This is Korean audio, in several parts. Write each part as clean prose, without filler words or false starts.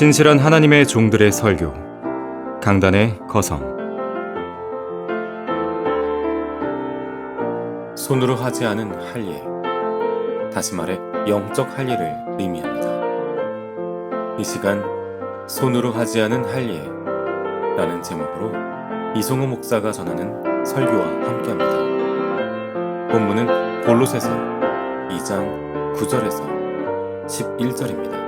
신실한 하나님의 종들의 설교, 강단의 거성. 손으로 하지 않은 할 일, 다시 말해 영적 할 일을 의미합니다. 이 시간 손으로 하지 않은 할 일 라는 제목으로 이송호 목사가 전하는 설교와 함께합니다. 본문은 골로새서 2장 9절에서 11절입니다.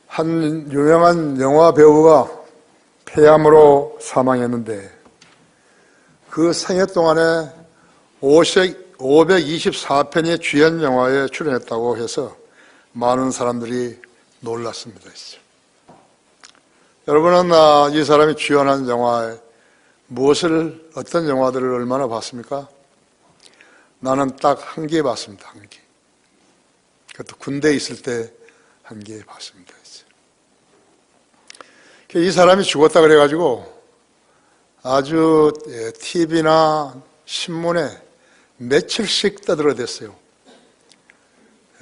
한 유명한 영화 배우가 폐암으로 사망했는데 그 생애 동안에 524편의 주연 영화에 출연했다고 해서 많은 사람들이 놀랐습니다. 여러분은 이 사람이 주연한 영화에 어떤 영화들을 얼마나 봤습니까? 나는 딱 한 개 봤습니다. 한 개. 그것도 군대에 있을 때 한 개 봤습니다. 이 사람이 죽었다 그래가지고 아주 TV나 신문에 며칠씩 떠들어댔어요.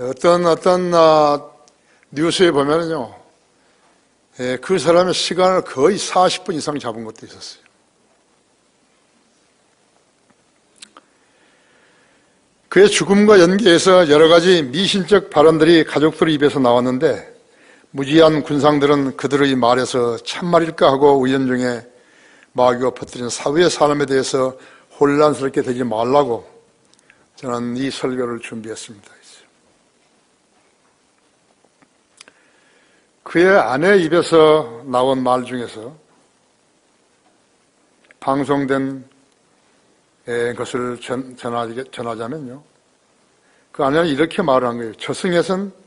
어떤 뉴스에 보면은요, 그 사람의 시간을 거의 40분 이상 잡은 것도 있었어요. 그의 죽음과 연계해서 여러 가지 미신적 발언들이 가족들 입에서 나왔는데 무지한 군상들은 그들의 말에서 참말일까 하고 의연중에 마귀가 퍼뜨린 사후의 삶에 대해서 혼란스럽게 되지 말라고 저는 이 설교를 준비했습니다. 그의 아내 입에서 나온 말 중에서 방송된 것을 전하자면요, 그 아내는 이렇게 말을 한 거예요. 저승에선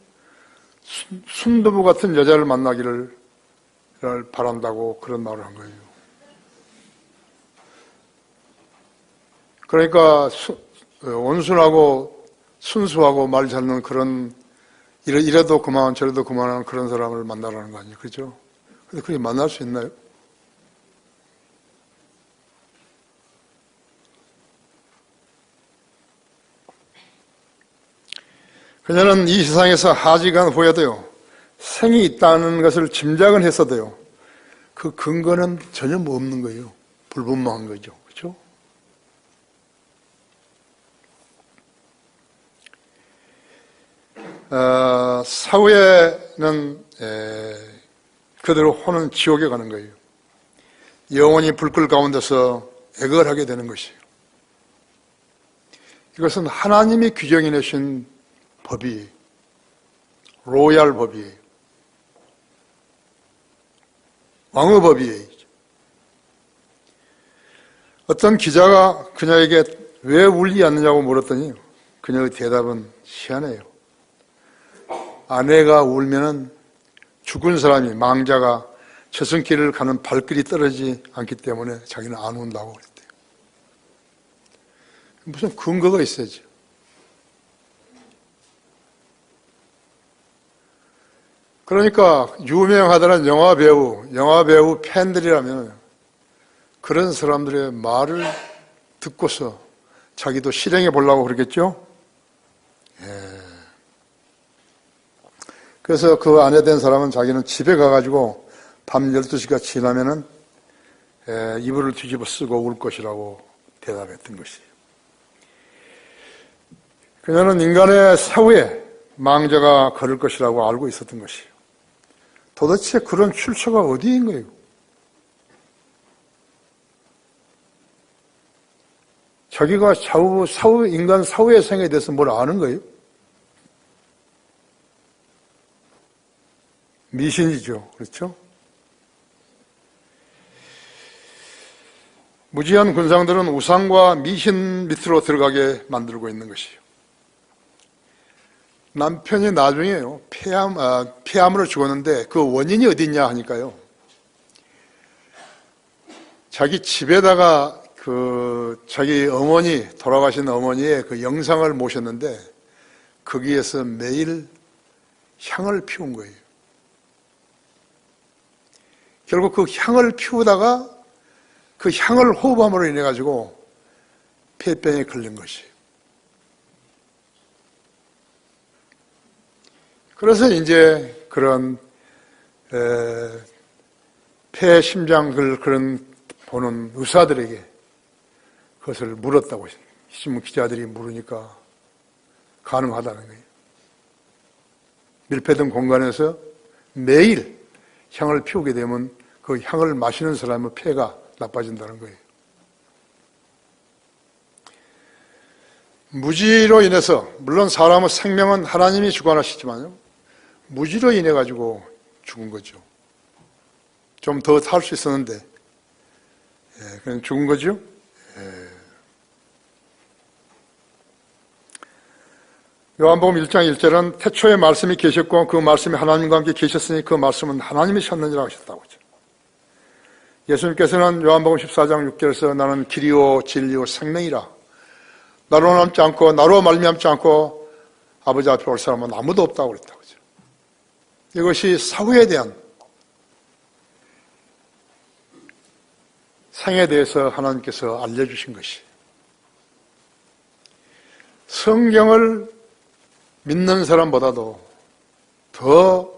순두부 같은 여자를 만나기를 바란다고 그런 말을 한 거예요. 그러니까 온순하고 순수하고 말 잘하는 그런 이래도 그만 저래도 그만하는 그런 사람을 만나라는 거 아니에요. 그죠? 근데 그게 만날 수 있나요? 그녀는 이 세상에서 하직한 후에도요, 생이 있다는 것을 짐작은 했어도요, 그 근거는 전혀 없는 거예요. 불분명한 거죠. 그렇죠? 사후에는 그대로 혼은 지옥에 가는 거예요. 영원히 불길 가운데서 애걸하게 되는 것이에요. 이것은 하나님이 규정해 내신 법이 로얄 법이에요. 왕의 법이에요. 어떤 기자가 그녀에게 왜 울지 않느냐고 물었더니 그녀의 대답은 희한해요. 아내가 울면은 죽은 사람이, 망자가 저승길을 가는 발길이 떨어지지 않기 때문에 자기는 안 운다고 그랬대요. 무슨 근거가 있어야죠. 그러니까 유명하다는 영화배우 팬들이라면 그런 사람들의 말을 듣고서 자기도 실행해 보려고 그러겠죠? 그래서 그 아내 된 사람은 자기는 집에 가가지고 밤 12시가 지나면은 이불을 뒤집어 쓰고 울 것이라고 대답했던 것이에요. 그녀는 인간의 사후에 망자가 걸을 것이라고 알고 있었던 것이에요. 도대체 그런 출처가 어디인 거예요? 자기가 인간 사후의 생에 대해서 뭘 아는 거예요? 미신이죠. 그렇죠? 무지한 군상들은 우상과 미신 밑으로 들어가게 만들고 있는 것이에요. 남편이 나중에요, 폐암으로 죽었는데 그 원인이 어딨냐 하니까요, 자기 집에다가 자기 돌아가신 어머니의 그 영상을 모셨는데 거기에서 매일 향을 피운 거예요. 결국 그 향을 피우다가 그 향을 호흡함으로 인해 가지고 폐병에 걸린 것이에요. 그래서 이제 그런 폐, 심장을 그런 보는 의사들에게 그것을 물었다고 신문 기자들이 물으니까 가능하다는 거예요. 밀폐된 공간에서 매일 향을 피우게 되면 그 향을 마시는 사람의 폐가 나빠진다는 거예요. 무지로 인해서, 물론 사람의 생명은 하나님이 주관하시지만요, 무지로 인해 가지고 죽은 거죠. 좀 더 살 수 있었는데, 그냥 죽은 거죠. 요한복음 1장 1절은 태초에 말씀이 계셨고 그 말씀이 하나님과 함께 계셨으니 그 말씀은 하나님이셨느니라 하셨다고 하죠. 예수님께서는 요한복음 14장 6절에서 나는 길이요 진리요 생명이라, 나로 남지 않고 나로 말미암지 않고 아버지 앞에 올 사람은 아무도 없다고 그랬다고 하죠. 이것이 사후에 대한 생에 대해서 하나님께서 알려주신 것이, 성경을 믿는 사람보다도 더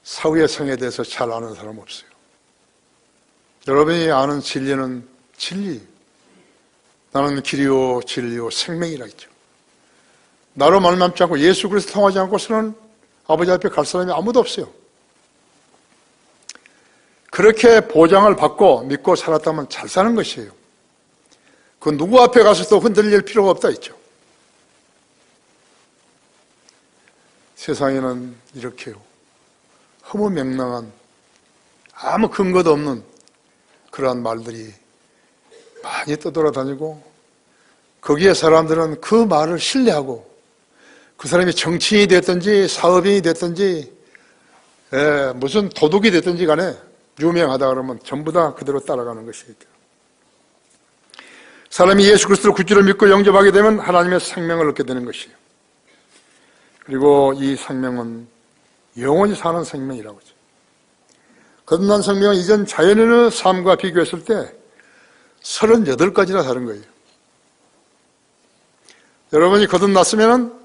사후의 생에 대해서 잘 아는 사람 없어요. 여러분이 아는 진리는 진리, 나는 길이요 진리요 생명이라 했죠. 나로 말미암지 않고 예수 그리스도 통하지 않고서는 아버지 앞에 갈 사람이 아무도 없어요. 그렇게 보장을 받고 믿고 살았다면 잘 사는 것이에요. 그 누구 앞에 가서도 흔들릴 필요가 없다 했죠. 세상에는 이렇게요, 허무맹랑한 아무 근거도 없는 그러한 말들이 많이 떠돌아다니고, 거기에 사람들은 그 말을 신뢰하고, 그 사람이 정치인이 됐든지 사업인이 됐든지 무슨 도둑이 됐든지 간에 유명하다 그러면 전부 다 그대로 따라가는 것이죠. 사람이 예수 그리스도를 구주로 믿고 영접하게 되면 하나님의 생명을 얻게 되는 것이에요. 그리고 이 생명은 영원히 사는 생명이라고 하죠. 거듭난 생명은 이전 자연인의 삶과 비교했을 때 38가지나 다른 거예요. 여러분이 거듭났으면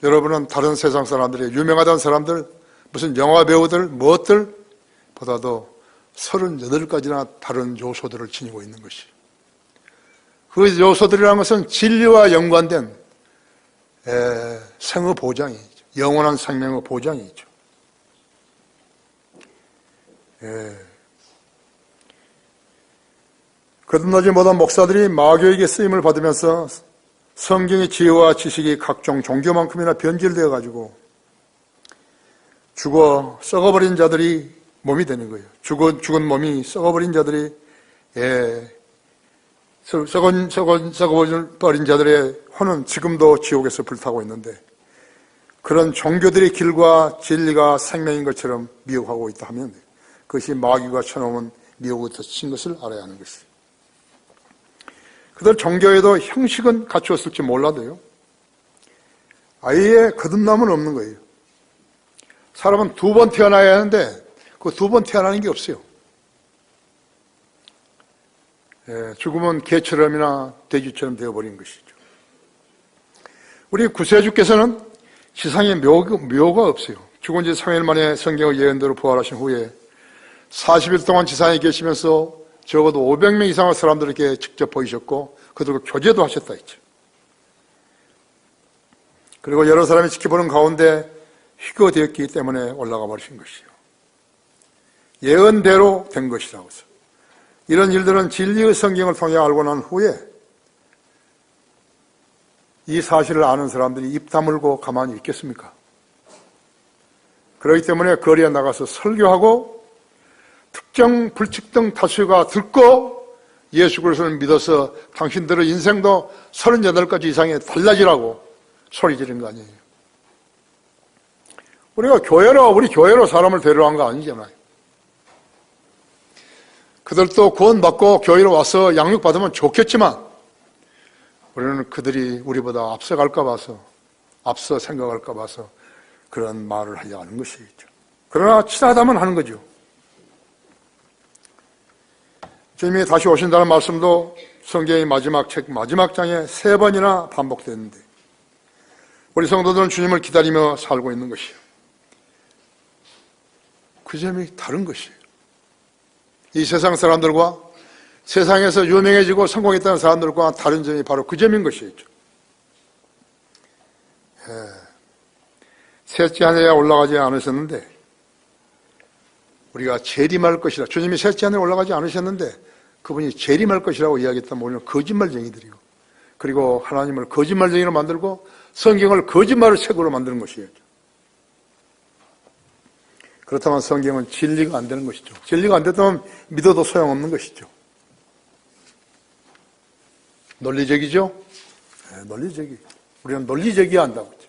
여러분은 다른 세상 사람들이, 유명하다는 사람들, 무슨 영화 배우들, 무엇들 보다도 38가지나 다른 요소들을 지니고 있는 것이, 그 요소들이라는 것은 진리와 연관된 생의 보장이죠. 영원한 생명의 보장이죠. 거듭나지 못한 목사들이 마귀에게 쓰임을 받으면서 성경의 지혜와 지식이 각종 종교만큼이나 변질되어 가지고 죽어 썩어버린 자들이 몸이 되는 거예요. 죽은 몸이 썩어버린 자들이, 썩어버린 자들의 혼은 지금도 지옥에서 불타고 있는데, 그런 종교들의 길과 진리가 생명인 것처럼 미혹하고 있다 하면 그것이 마귀가 쳐놓은 미혹의 덫인 것을 알아야 하는 것이에요. 그들 종교에도 형식은 갖추었을지 몰라도요, 아예 거듭남은 없는 거예요. 사람은 2번 태어나야 하는데 그 2번 태어나는 게 없어요. 죽으면 개처럼이나 돼지처럼 되어버린 것이죠. 우리 구세주께서는 지상에 묘가 없어요. 죽은 지 3일 만에 성경의 예언대로 부활하신 후에 40일 동안 지상에 계시면서 적어도 500명 이상의 사람들에게 직접 보이셨고 그들과 교제도 하셨다 했죠. 그리고 여러 사람이 지켜보는 가운데 희거되었기 때문에 올라가 버리신 것이요, 예언대로 된 것이라고 해서, 이런 일들은 진리의 성경을 통해 알고 난 후에 이 사실을 아는 사람들이 입 다물고 가만히 있겠습니까? 그렇기 때문에 거리에 나가서 설교하고 특정 불특정 다수가 듣고 예수 그리스도를 믿어서 당신들의 인생도 38가지 이상의 달라지라고 소리 지른 거 아니에요. 우리 교회로 사람을 데려간 거 아니잖아요. 그들도 구원받고 교회로 와서 양육받으면 좋겠지만 우리는 그들이 우리보다 앞서갈까 봐서, 앞서 생각할까 봐서 그런 말을 하려 하는 것이죠. 그러나 친하다면 하는 거죠. 주님이 다시 오신다는 말씀도 성경의 마지막 책 마지막 장에 3번이나 반복됐는데, 우리 성도들은 주님을 기다리며 살고 있는 것이에요. 그 점이 다른 것이에요. 이 세상 사람들과 세상에서 유명해지고 성공했다는 사람들과 다른 점이 바로 그 점인 것이죠. 셋째 하늘에 올라가지 않으셨는데 우리가 재림할 것이라, 주님이 셋째 하늘에 올라가지 않으셨는데 그분이 재림할 것이라고 이야기했다면 우리는 거짓말쟁이들이고, 그리고 하나님을 거짓말쟁이로 만들고 성경을 거짓말의 책으로 만드는 것이에요. 그렇다면 성경은 진리가 안 되는 것이죠. 진리가 안 됐다면 믿어도 소용없는 것이죠. 논리적이죠? 네, 논리적이. 우리는 논리적이어야 한다고 하죠.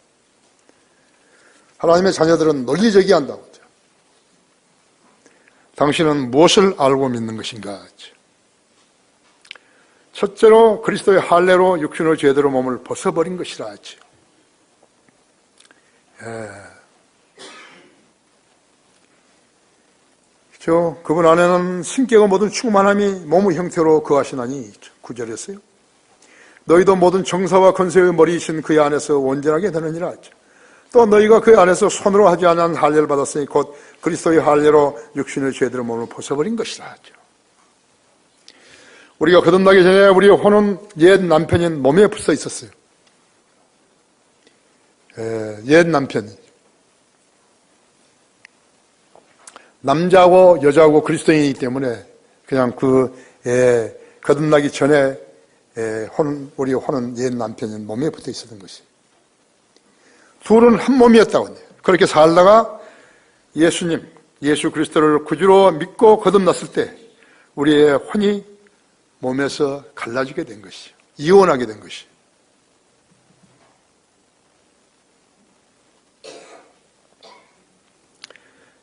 하나님의 자녀들은 논리적이어야 한다고 하죠. 당신은 무엇을 알고 믿는 것인가 하죠. 첫째로 그리스도의 할례로 육신의 죄대로 몸을 벗어버린 것이라 하죠. 그분 안에는 신격과 모든 충만함이 몸의 형태로 거하시나니, 9절에서요. 너희도 모든 정사와 권세의 머리이신 그의 안에서 온전하게 되느니라 하죠. 또 너희가 그의 안에서 손으로 하지 않은 할례를 받았으니 곧 그리스도의 할례로 육신의 죄대로 몸을 벗어버린 것이라 하죠. 우리가 거듭나기 전에 우리의 혼은 옛 남편인 몸에 붙어 있었어요. 옛 남편이. 남자고 여자고 그리스도인이기 때문에 그냥 거듭나기 전에 우리의 혼은 옛 남편인 몸에 붙어 있었던 것이. 둘은 한 몸이었다고 해요. 그렇게 살다가 예수 그리스도를 구주로 믿고 거듭났을 때 우리의 혼이 몸에서 갈라지게 된 것이요. 이혼하게 된 것이요.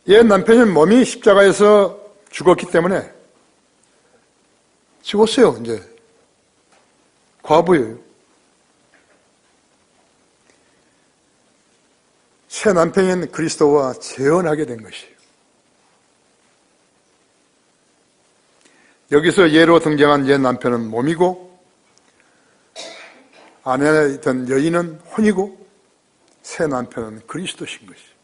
옛 남편인 몸이 십자가에서 죽었기 때문에 죽었어요. 이제 과부예요. 새 남편인 그리스도와 재혼하게 된 것이에요. 여기서 예로 등장한 옛 남편은 몸이고 아내에 있던 여인은 혼이고 새 남편은 그리스도신 것이에요.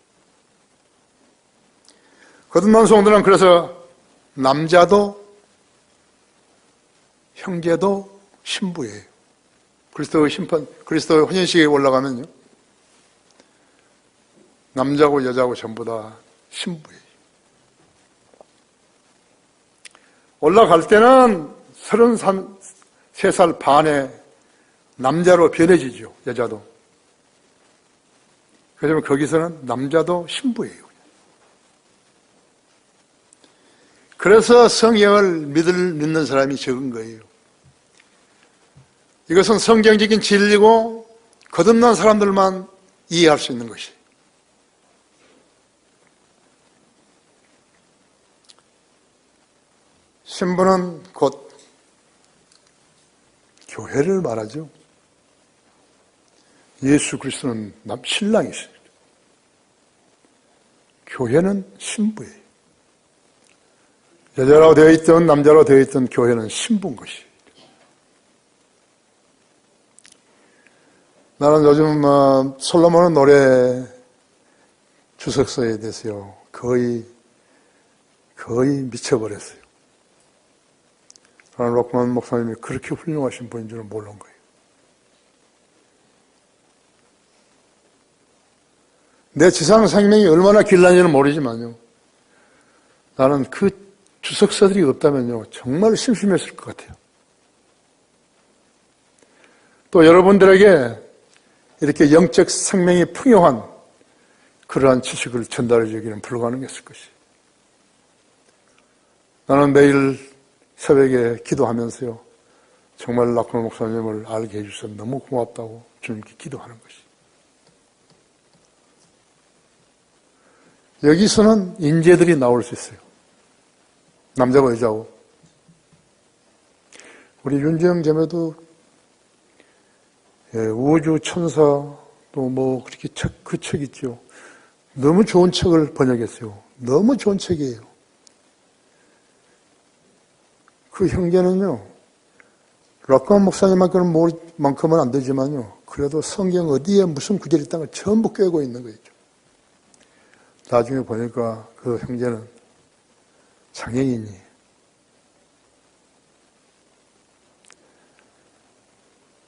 거듭난 성도는 그래서 남자도 형제도 신부예요. 그리스도의 혼인식에 올라가면요. 남자고 여자고 전부 다 신부예요. 올라갈 때는 33살 반에 남자로 변해지죠. 여자도. 그러면 거기서는 남자도 신부예요. 그래서 성경을 믿는 사람이 적은 거예요. 이것은 성경적인 진리고 거듭난 사람들만 이해할 수 있는 것이에요. 신부는 곧 교회를 말하죠. 예수 그리스도는 신랑이시죠. 교회는 신부예요. 여자로 되어 있든 남자로 되어 있든 교회는 신부인 것이에요. 나는 요즘 솔로몬의 노래 주석서에 대해서요 거의 미쳐버렸어요. 나는 록만 목사님이 그렇게 훌륭하신 분인 줄은 모르는 거예요. 내 지상 생명이 얼마나 길는지는 모르지만요. 나는 그 주석서들이 없다면요 정말 심심했을 것 같아요. 또 여러분들에게 이렇게 영적 생명이 풍요한 그러한 지식을 전달해 주기는 불가능했을 것이에요. 나는 매일 새벽에 기도하면서요 정말 락커 목사님을 알게 해주셔서 너무 고맙다고 주님께 기도하는 것이에요. 여기서는 인재들이 나올 수 있어요. 남자고 여자고. 우리 윤재영 자매도 우주 천사 또 뭐 그렇게 그 책 있죠. 너무 좋은 책을 번역했어요. 너무 좋은 책이에요. 그 형제는요 락카만 목사님만큼은 안 되지만요. 그래도 성경 어디에 무슨 구절이 있다는 걸 전부 꿰고 있는 거죠. 나중에 보니까 그 형제는 장애인이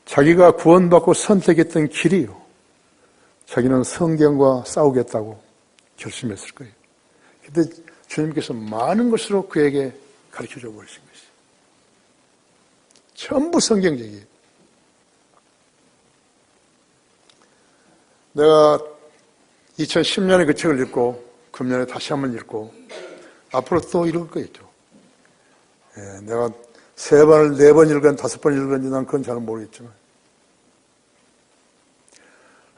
자기가 구원받고 선택했던 길이요. 자기는 성경과 싸우겠다고 결심했을 거예요. 그때 주님께서 많은 것으로 그에게 가르쳐줘 버리신 것이에요. 전부 성경적이에요. 내가 2010년에 그 책을 읽고 금년에 다시 한번 읽고 앞으로 또 읽을 거겠죠. 내가 3번, 4번 읽은 5번 읽은지 난 그건 잘 모르겠지만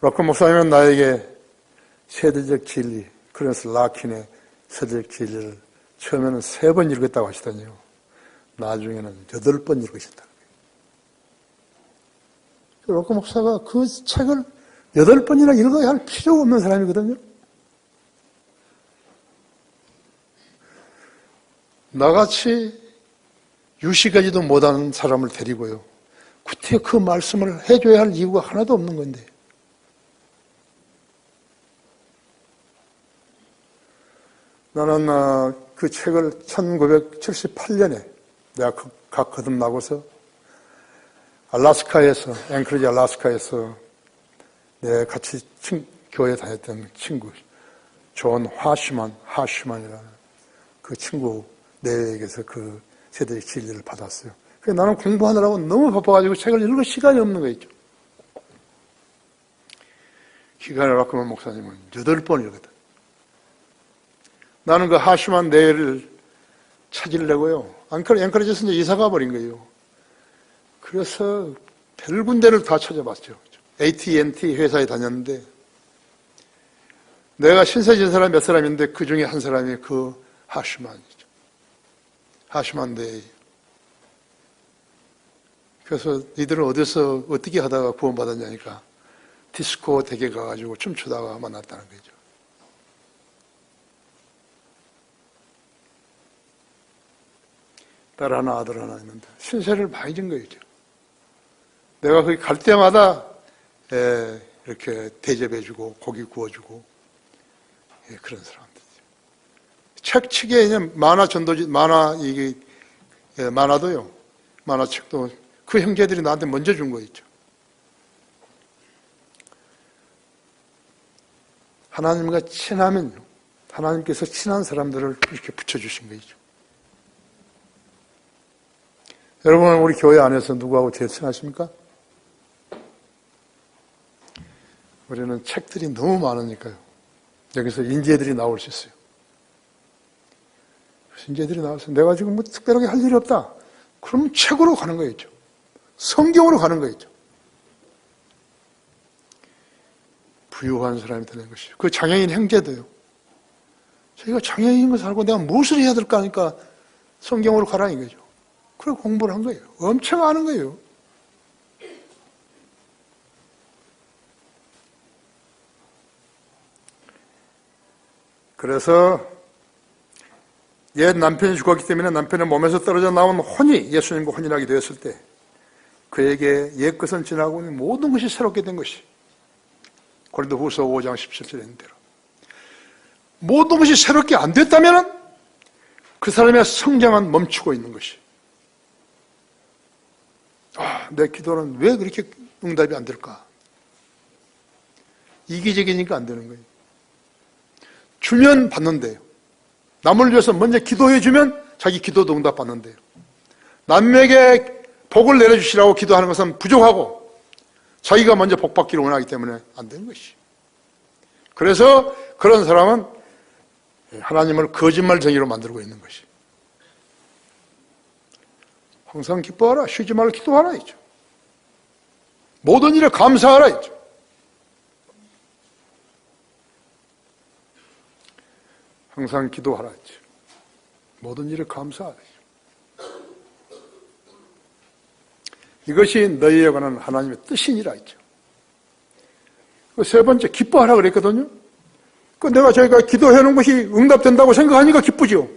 락커 목사님은 나에게 세대적 진리, 그래서 라킨의 세대적 진리를 처음에는 3번 읽었다고 하시더니요. 나중에는 8번 읽으셨다는 거예요. 락커 목사가 그 책을 8번이나 읽어야 할 필요가 없는 사람이거든요. 나같이 유시까지도 못하는 사람을 데리고요. 구태 그 말씀을 해줘야 할 이유가 하나도 없는 건데. 나는 그 책을 1978년에 내가 각 거듭나고서 알래스카에서, 앵커리지 알래스카에서 내 같이 교회 다녔던 친구, 존 하슈만이라는 그 친구 내에게서 그 세대의 진리를 받았어요. 그래서 나는 공부하느라고 너무 바빠가지고 책을 읽을 시간이 없는 거였죠. 기간을 락커만 목사님은 8번 읽었다. 나는 그 하슈만 내를 찾으려고요. 앵커리지에서 이제 이사가 버린 거예요. 그래서 별 군데를 다 찾아봤죠. AT&T 회사에 다녔는데 내가 신세진 사람 몇 사람인데 그 중에 한 사람이 그 하슈만이죠. 하슈만 데이. 그래서 니들은 어디서 어떻게 하다가 구원받았냐니까 디스코 댁에 가가지고 춤추다가 만났다는 거죠. 딸 하나 아들 하나 있는데 신세를 많이 진 거죠. 내가 거기 갈 때마다 이렇게 대접해주고 고기 구워주고 그런 사람들이죠. 책치기에 그냥 만화 전도지 만화도요. 만화책도 그 형제들이 나한테 먼저 준 거 있죠. 하나님과 친하면요. 하나님께서 친한 사람들을 이렇게 붙여주신 거죠. 여러분, 우리 교회 안에서 누구하고 제일 친하십니까? 우리는 책들이 너무 많으니까요. 여기서 인재들이 나올 수 있어요. 인재들이 나와서 내가 지금 뭐 특별하게 할 일이 없다. 그럼 책으로 가는 거였죠. 성경으로 가는 거였죠. 부유한 사람이 되는 것이죠. 그 장애인 형제도요. 저희가 장애인인 거 살고 내가 무엇을 해야 될까 하니까 성경으로 가라 이거죠. 그래 공부를 한 거예요. 엄청 아는 거예요. 그래서 옛 남편이 죽었기 때문에 남편의 몸에서 떨어져 나온 혼이 예수님과 혼인하게 되었을 때 그에게 옛 것은 지나고 모든 것이 새롭게 된 것이 고린도후서 5장 17절에 있는 대로 모든 것이 새롭게 안 됐다면 그 사람의 성장은 멈추고 있는 것이 내 기도는 왜 그렇게 응답이 안 될까? 이기적이니까 안 되는 거예요. 주면 받는데요. 남을 위해서 먼저 기도해 주면 자기 기도도 응답 받는데요. 남에게 복을 내려주시라고 기도하는 것은 부족하고 자기가 먼저 복 받기를 원하기 때문에 안 되는 것이. 그래서 그런 사람은 하나님을 거짓말쟁이로 만들고 있는 것이. 항상 기뻐하라. 쉬지 말고 기도하라 했죠. 모든 일에 감사하라 했죠. 항상 기도하라 했죠. 모든 일에 감사하라 했죠. 이것이 너희에 관한 하나님의 뜻이니라 했죠. 그 세 번째 기뻐하라 그랬거든요. 그 내가 저희가 기도해 놓은 것이 응답된다고 생각하니까 기쁘죠.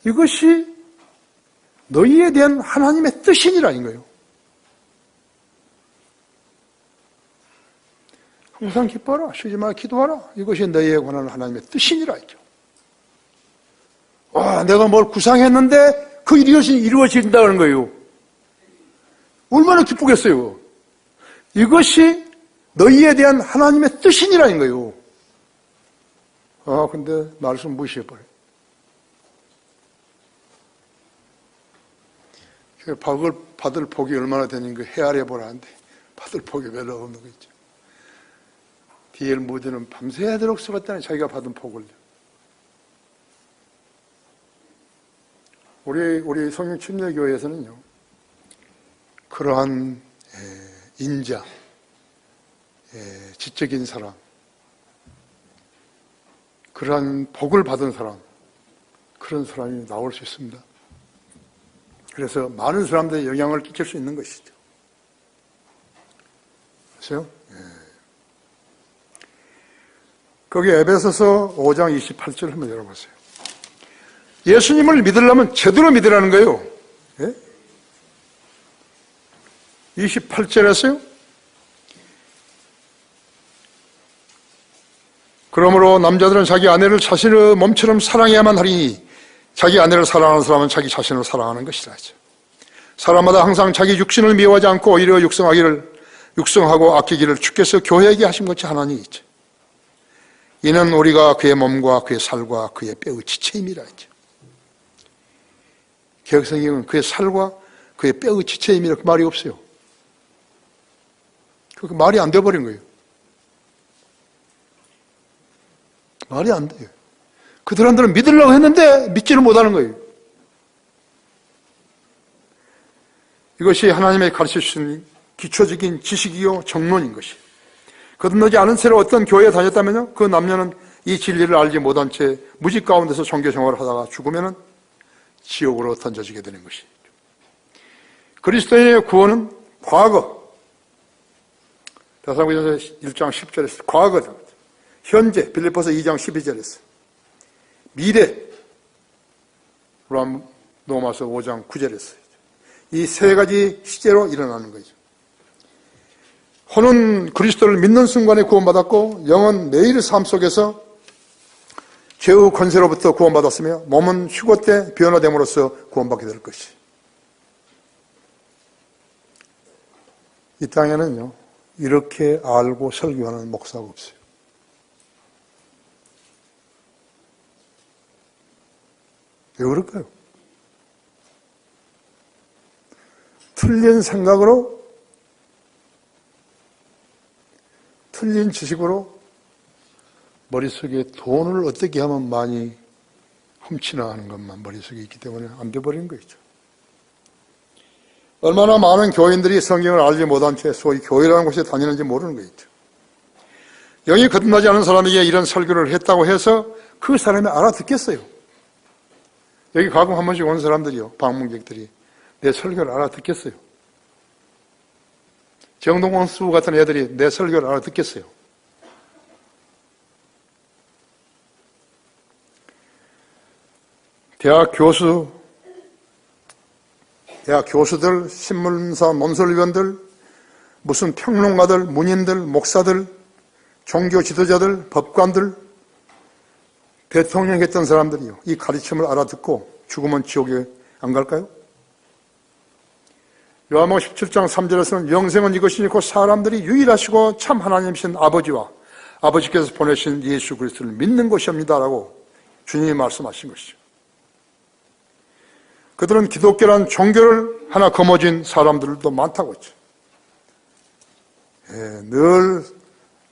이것이 너희에 대한 하나님의 뜻이니라는 거예요. 항상 기뻐하라, 쉬지 말고 기도하라. 이것이 너희에 관한 하나님의 뜻이니라 했죠. 와, 내가 뭘 구상했는데 그 일이 이루어진다는 거예요. 얼마나 기쁘겠어요. 이것이 너희에 대한 하나님의 뜻이니라는 거예요. 아, 근데 말씀 무시해버려요. 받을 복이 얼마나 되는 거 헤아려 보라는데 받을 복이 별로 없는 거 있죠. D.L. 무디는 밤새도록 써봤다니 자기가 받은 복을. 우리 성령 침례교회에서는요, 그러한 인자, 지적인 사람, 그러한 복을 받은 사람, 그런 사람이 나올 수 있습니다. 그래서 많은 사람들의 영향을 끼칠 수 있는 것이죠. 그렇죠? 거기 에베소서 5장 28절 한번 열어보세요. 예수님을 믿으려면 제대로 믿으라는 거예요. 28절에서요. 그러므로 남자들은 자기 아내를 자신의 몸처럼 사랑해야만 하리니 자기 아내를 사랑하는 사람은 자기 자신을 사랑하는 것이라 하죠. 사람마다 항상 자기 육신을 미워하지 않고 오히려 육성하고 아끼기를 주께서 교회에게 하신 것이 하나님이 있죠. 이는 우리가 그의 몸과 그의 살과 그의 뼈의 지체임이라 했죠. 개혁성경은 그의 살과 그의 뼈의 지체임이라 그 말이 없어요. 그 말이 안 돼버린 거예요. 말이 안 돼요. 그 사람들은 믿으려고 했는데 믿지를 못하는 거예요. 이것이 하나님의 가르쳐주신 기초적인 지식이요 정론인 것이에요. 거듭나지 않은 채로 어떤 교회에 다녔다면요, 그 남녀는 이 진리를 알지 못한 채 무직 가운데서 종교 생활을 하다가 죽으면은 지옥으로 던져지게 되는 것이죠. 그리스도인의 구원은 과거, 데살로니가서 1장 10절에서 과거다. 현재, 빌립보서 2장 12절에서 미래, 로마서 5장 9절에서 이 세 가지 시제로 일어나는 거죠. 혼은 그리스도를 믿는 순간에 구원받았고 영은 매일의 삶 속에서 죄의 권세로부터 구원받았으며 몸은 휴거 때 변화됨으로써 구원받게 될 것이. 이 땅에는요, 이렇게 알고 설교하는 목사가 없어요. 왜 그럴까요? 틀린 생각으로, 틀린 지식으로 머릿속에 돈을 어떻게 하면 많이 훔치나 하는 것만 머릿속에 있기 때문에 안 돼버리는 거죠. 얼마나 많은 교인들이 성경을 알지 못한 채 소위 교회라는 곳에 다니는지 모르는 거죠. 영이 거듭나지 않은 사람에게 이런 설교를 했다고 해서 그 사람이 알아듣겠어요. 여기 가끔 한 번씩 온 사람들이요, 방문객들이 내 설교를 알아듣겠어요. 정동원 수 같은 애들이 내 설교를 알아듣겠어요. 대학 교수들, 신문사 논설위원들, 무슨 평론가들, 문인들, 목사들, 종교 지도자들, 법관들, 대통령 했던 사람들이요, 이 가르침을 알아듣고 죽으면 지옥에 안 갈까요? 요한복음 17장 3절에서는 영생은 이것이니 곧 사람들이 유일하시고 참 하나님이신 아버지와 아버지께서 보내신 예수 그리스도를 믿는 것이옵니다라고 주님이 말씀하신 것이죠. 그들은 기독교라는 종교를 하나 거머쥔 사람들도 많다고 했죠. 늘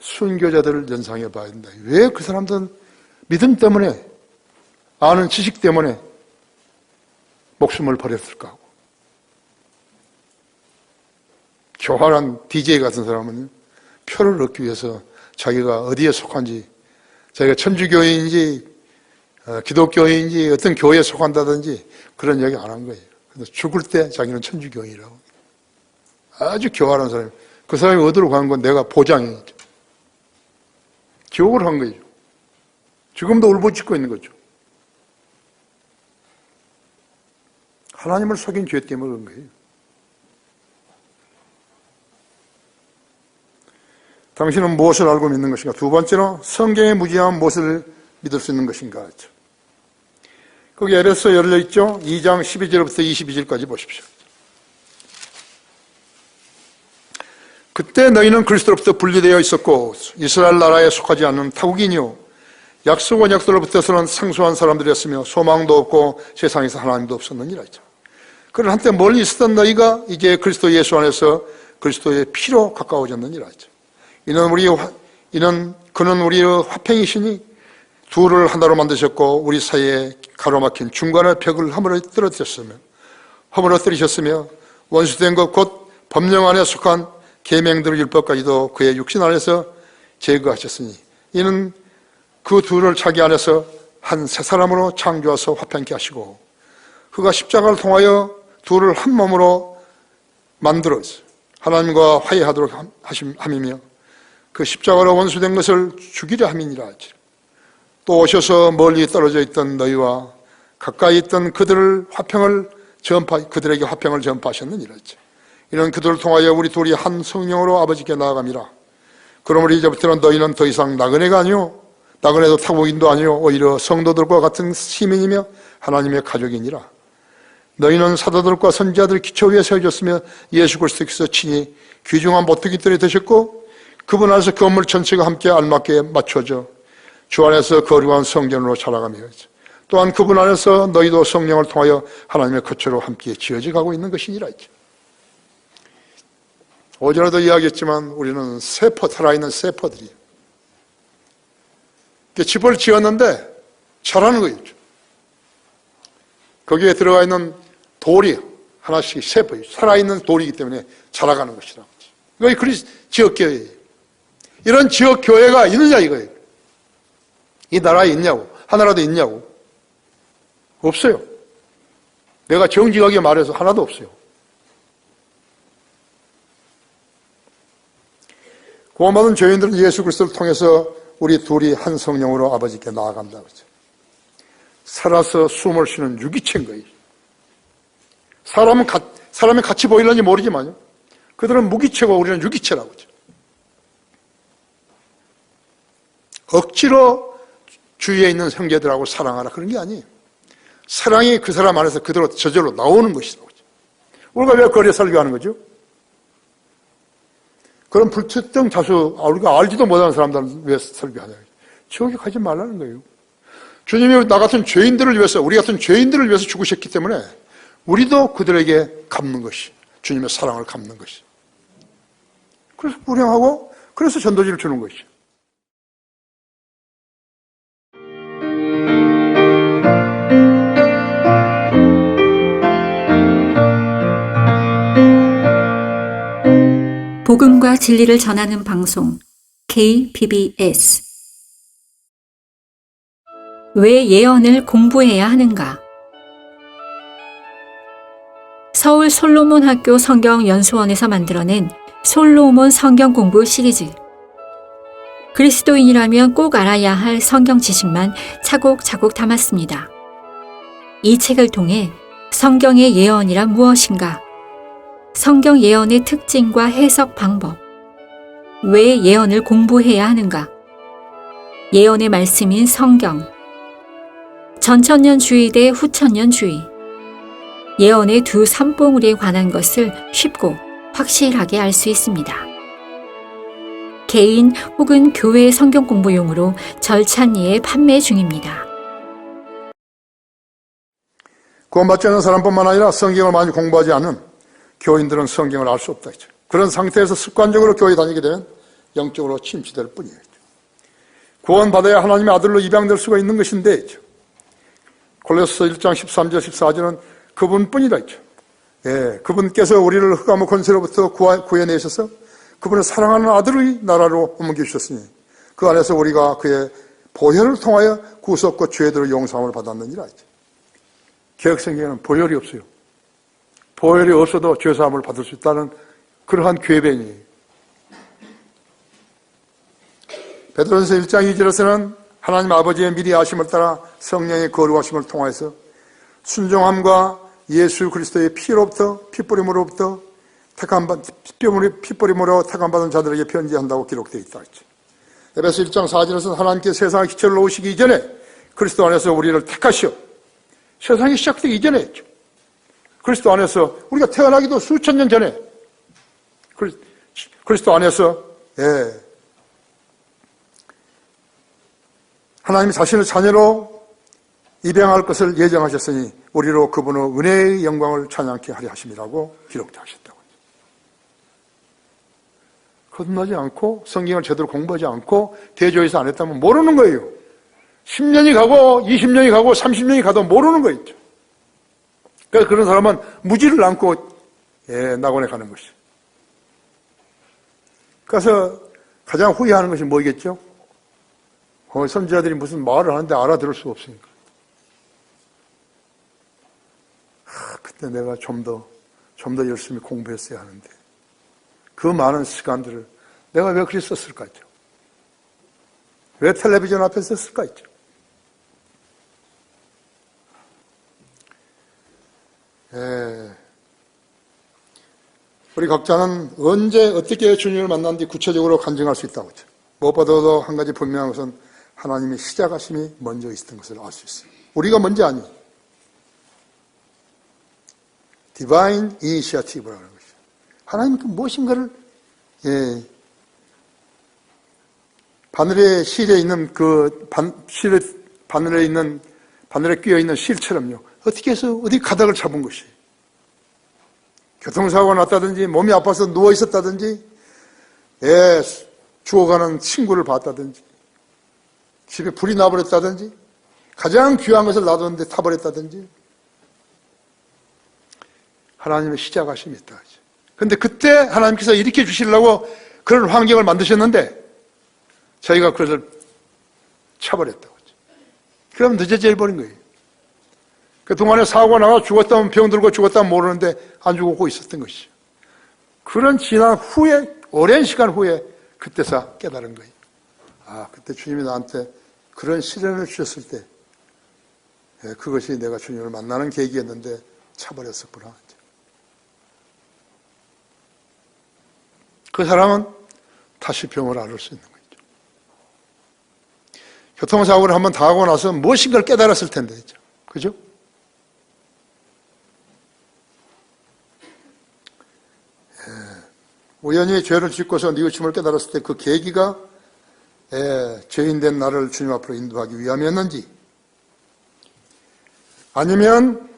순교자들을 연상해 봐야 된다. 왜 그 사람들은 믿음 때문에, 아는 지식 때문에 목숨을 버렸을까 하고. 교활한 DJ 같은 사람은 표를 얻기 위해서 자기가 어디에 속한지, 자기가 천주교인인지 기독교인인지 어떤 교회에 속한다든지 그런 얘기 안 한 거예요. 그래서 죽을 때 자기는 천주교인이라고. 아주 교활한 사람. 그 사람이 어디로 가는 건 내가 보장이죠. 기억을 한 거죠. 지금도 울부짖고 있는 거죠. 하나님을 속인 죄 때문에 그런 거예요. 당신은 무엇을 알고 믿는 것인가? 두 번째로 성경에 무지한 무엇을 믿을 수 있는 것인가? 거기 에베소 열려 있죠? 2장 12절부터 22절까지 보십시오. 그때 너희는 그리스도로부터 분리되어 있었고 이스라엘 나라에 속하지 않는 타국인이요 약속 언약들로부터서는 생소한 사람들이었으며 소망도 없고 세상에서 하나님도 없었느니라 했죠. 그런 한때 멀리 있었던 너희가 이제 그리스도 예수 안에서 그리스도의 피로 가까워졌느니라 했죠. 그는 우리의 화평이시니 둘을 하나로 만드셨고 우리 사이에 가로막힌 중간의 벽을 허물어뜨리셨으며 원수된 것 곧 법령 안에 속한 계명들 율법까지도 그의 육신 안에서 제거하셨으니 이는 그 둘을 자기 안에서 한 새 사람으로 창조하서 화평케 하시고 그가 십자가를 통하여 둘을 한 몸으로 만들어서 하나님과 화해하도록 함이며 그 십자가로 원수된 것을 죽이려 함이니라. 또 오셔서 멀리 떨어져 있던 너희와 가까이 있던 그들에게 화평을 전파하셨느니라. 이는 그들을 통하여 우리 둘이 한 성령으로 아버지께 나아감이라. 그러므로 이제부터는 너희는 더 이상 나그네가 아니요 나그네도 타국인도 아니요 오히려 성도들과 같은 시민이며 하나님의 가족이니라. 너희는 사도들과 선지자들의 기초 위에 세워졌으며 예수 그리스도께서 친히 귀중한 모퉁이들이 되셨고 그분 안에서 건물 전체가 함께 알맞게 맞춰져 주 안에서 거룩한 성전으로 자라가며 또한 그분 안에서 너희도 성령을 통하여 하나님의 거처로 함께 지어져 가고 있는 것이니라. 오전에도 이야기했지만 우리는 살아있는 세포들이에요. 집을 지었는데 자라는 거예요. 거기에 들어가 있는 돌이 하나씩 세포예요. 살아있는 돌이기 때문에 자라가는 것이라고. 이게 지역교회예요. 이런 지역교회가 있느냐 이거예요. 이 나라에 있냐고. 하나라도 있냐고. 없어요. 내가 정직하게 말해서 하나도 없어요. 구원받은 죄인들은 예수 그리스도를 통해서 우리 둘이 한 성령으로 아버지께 나아간다고 하죠. 살아서 숨을 쉬는 유기체인 거예요. 사람이 같이 보이려는지 모르지만요. 그들은 무기체고 우리는 유기체라고 하죠. 억지로 주위에 있는 형제들하고 사랑하라 그런 게 아니에요. 사랑이 그 사람 안에서 그대로 저절로 나오는 것이라고 하죠. 우리가 왜 거리에 설교하는 거죠? 그런 불특정 자수, 우리가 알지도 못하는 사람들은 왜 설교하냐. 지옥에 가지 말라는 거예요. 주님이 나 같은 죄인들을 위해서, 우리 같은 죄인들을 위해서 죽으셨기 때문에 우리도 그들에게 갚는 것이, 주님의 사랑을 갚는 것이. 그래서 불행하고, 그래서 전도지를 주는 것이죠. 복음과 진리를 전하는 방송 KBS. 왜 예언을 공부해야 하는가? 서울 솔로몬 학교 성경연수원에서 만들어낸 솔로몬 성경 공부 시리즈. 그리스도인이라면 꼭 알아야 할 성경 지식만 차곡차곡 담았습니다. 이 책을 통해 성경의 예언이란 무엇인가? 성경 예언의 특징과 해석 방법. 왜 예언을 공부해야 하는가? 예언의 말씀인 성경. 전천년주의 대 후천년주의. 예언의 두 산봉우리에 관한 것을 쉽고 확실하게 알 수 있습니다. 개인 혹은 교회 성경 공부용으로 절찬리에 판매 중입니다. 구원받지 않은 사람뿐만 아니라 성경을 많이 공부하지 않은 교인들은 성경을 알 수 없다. 그런 상태에서 습관적으로 교회 다니게 되면 영적으로 침체될 뿐이에요. 구원받아야 하나님의 아들로 입양될 수가 있는 것인데 골로새 1장 13절 14절은 그분뿐이다. 예, 그분께서 우리를 흑암의 권세로부터 구해내셔서 그분을 사랑하는 아들의 나라로 옮겨주셨으니 그 안에서 우리가 그의 보혈을 통하여 구속과 죄들의 용서함을 받았느니라. 개혁성경에는 보혈이 없어요. 보혈이 없어도 죄사함을 받을 수 있다는 그러한 궤변이에요. 베드로전서 1장 2절에서는 하나님 아버지의 미리 아심을 따라 성령의 거룩하심을 통해서 순종함과 예수 그리스도의 피로부터 피뿌림으로부터 피뿌림으로 택함받은 자들에게 편지한다고 기록되어 있다. 에베소 1장 4절에서는 하나님께 세상에 기초를 놓으시기 이전에 그리스도 안에서 우리를 택하시어 세상이 시작되기 이전에 했죠. 그리스도 안에서 우리가 태어나기도 수천 년 전에 그리스도 안에서 하나님이 자신의 자녀로 입양할 것을 예정하셨으니 우리로 그분의 은혜의 영광을 찬양케 하려 하심이라고 기록되었다고. 거듭나지 않고 성경을 제대로 공부하지 않고 대조해서 안 했다면 모르는 거예요. 10년이 가고 20년이 가고 30년이 가도 모르는 거 있죠. 그래서 그런 사람은 무지를 안고 낙원에 가는 것이죠. 그래서 가장 후회하는 것이 뭐겠죠? 선지자들이 무슨 말을 하는데 알아들을 수가 없으니까. 그때 내가 좀 더 열심히 공부했어야 하는데 그 많은 시간들을 내가 왜 그리 썼을까 했죠. 왜 텔레비전 앞에 썼을까 했죠. 우리 각자는 언제 어떻게 주님을 만났는지 구체적으로 간증할 수 있다고 했죠. 무엇보다도 한 가지 분명한 것은 하나님의 시작하심이 먼저 있었던 것을 알 수 있어요. 우리가 먼저 아니에요. 디바인 이니시아티브라는 것이죠. 하나님 그 무엇인가를 바늘에 실에 있는 바늘에 끼어 있는 실처럼요. 어떻게 해서 어디 가닥을 잡은 것이. 교통사고가 났다든지 몸이 아파서 누워 있었다든지 죽어가는 친구를 봤다든지 집에 불이 나버렸다든지 가장 귀한 것을 놔뒀는데 타버렸다든지 하나님의 시작하심이 있다. 그런데 그때 하나님께서 일으켜 주시려고 그런 환경을 만드셨는데 저희가 그것을 차버렸다고. 그럼 늦어져 버린 거예요. 그동안에 사고가 나서 죽었다면 병들고 죽었다면 모르는데 안 죽고 있었던 것이죠. 그런 지난 후에 오랜 시간 후에 그때서 깨달은 거예요. 그때 주님이 나한테 그런 시련을 주셨을 때 그것이 내가 주님을 만나는 계기였는데 차버렸었구나. 그 사람은 다시 병을 앓을 수 있는 거죠. 교통사고를 한번 당하고 나서 무엇인가를 깨달았을 텐데, 그죠? 우연히 죄를 짓고서 뉘우침을 깨달았을 때 그 계기가 죄인된 나를 주님 앞으로 인도하기 위함이었는지 아니면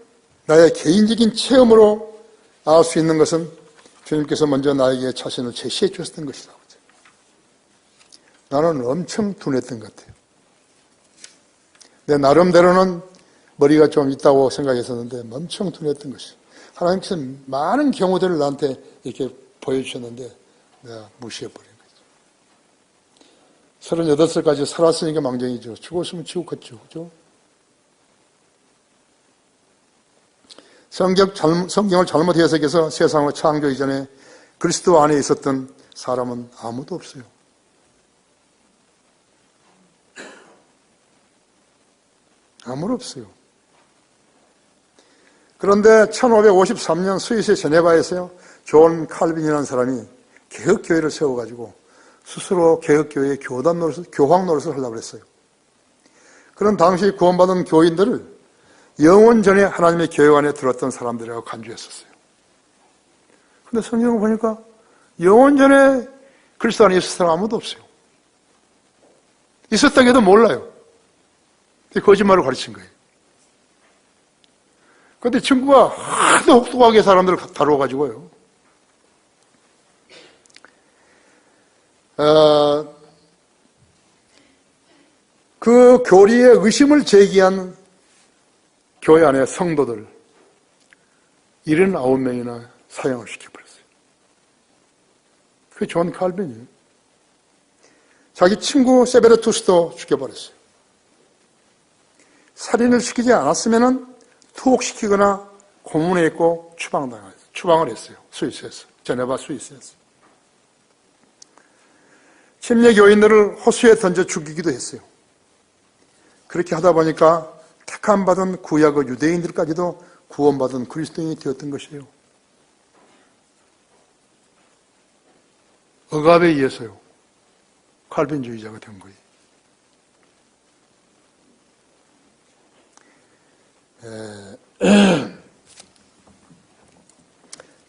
나의 개인적인 체험으로 알 수 있는 것은 주님께서 먼저 나에게 자신을 제시해 주셨던 것이라고. 나는 엄청 둔했던 것 같아요. 내 나름대로는 머리가 좀 있다고 생각했었는데 엄청 둔했던 것이에요. 하나님께서 많은 경우들을 나한테 이렇게 보여주셨는데 내가 무시해버린 거죠. 38살까지 살았으니까 망정이죠. 죽었으면 죽었죠. 그죠? 성경을 잘못 해석해서 세상을 창조 이전에 그리스도 안에 있었던 사람은 아무도 없어요. 아무도 없어요. 그런데 1553년 스위스의 제네바에서요, 존 칼빈이라는 사람이 개혁교회를 세워가지고 스스로 개혁교회의 교황 노릇을 하려고 했어요. 그런 당시 구원받은 교인들을 영원 전에 하나님의 교회 안에 들었던 사람들이라고 간주했었어요. 근데 성경을 보니까 영원 전에 그리스도 안에 있었던 사람 아무도 없어요. 있었다고 해도 몰라요. 거짓말을 가르친 거예요. 그런데 친구가 하도 혹독하게 사람들을 다루어가지고요. 그 교리에 의심을 제기한 교회 안에 성도들 79명이나 사형을 시켜버렸어요. 그게 존 칼빈이에요. 자기 친구 세베르투스도 죽여버렸어요. 살인을 시키지 않았으면 투옥시키거나 고문에 있고 추방을 했어요. 스위스에서. 제네바 스위스에서. 침례 교인들을 호수에 던져 죽이기도 했어요. 그렇게 하다 보니까 택함받은 구약의 유대인들까지도 구원받은 그리스도인이 되었던 것이에요. 억압에 의해서요. 칼빈주의자가 된 거예요.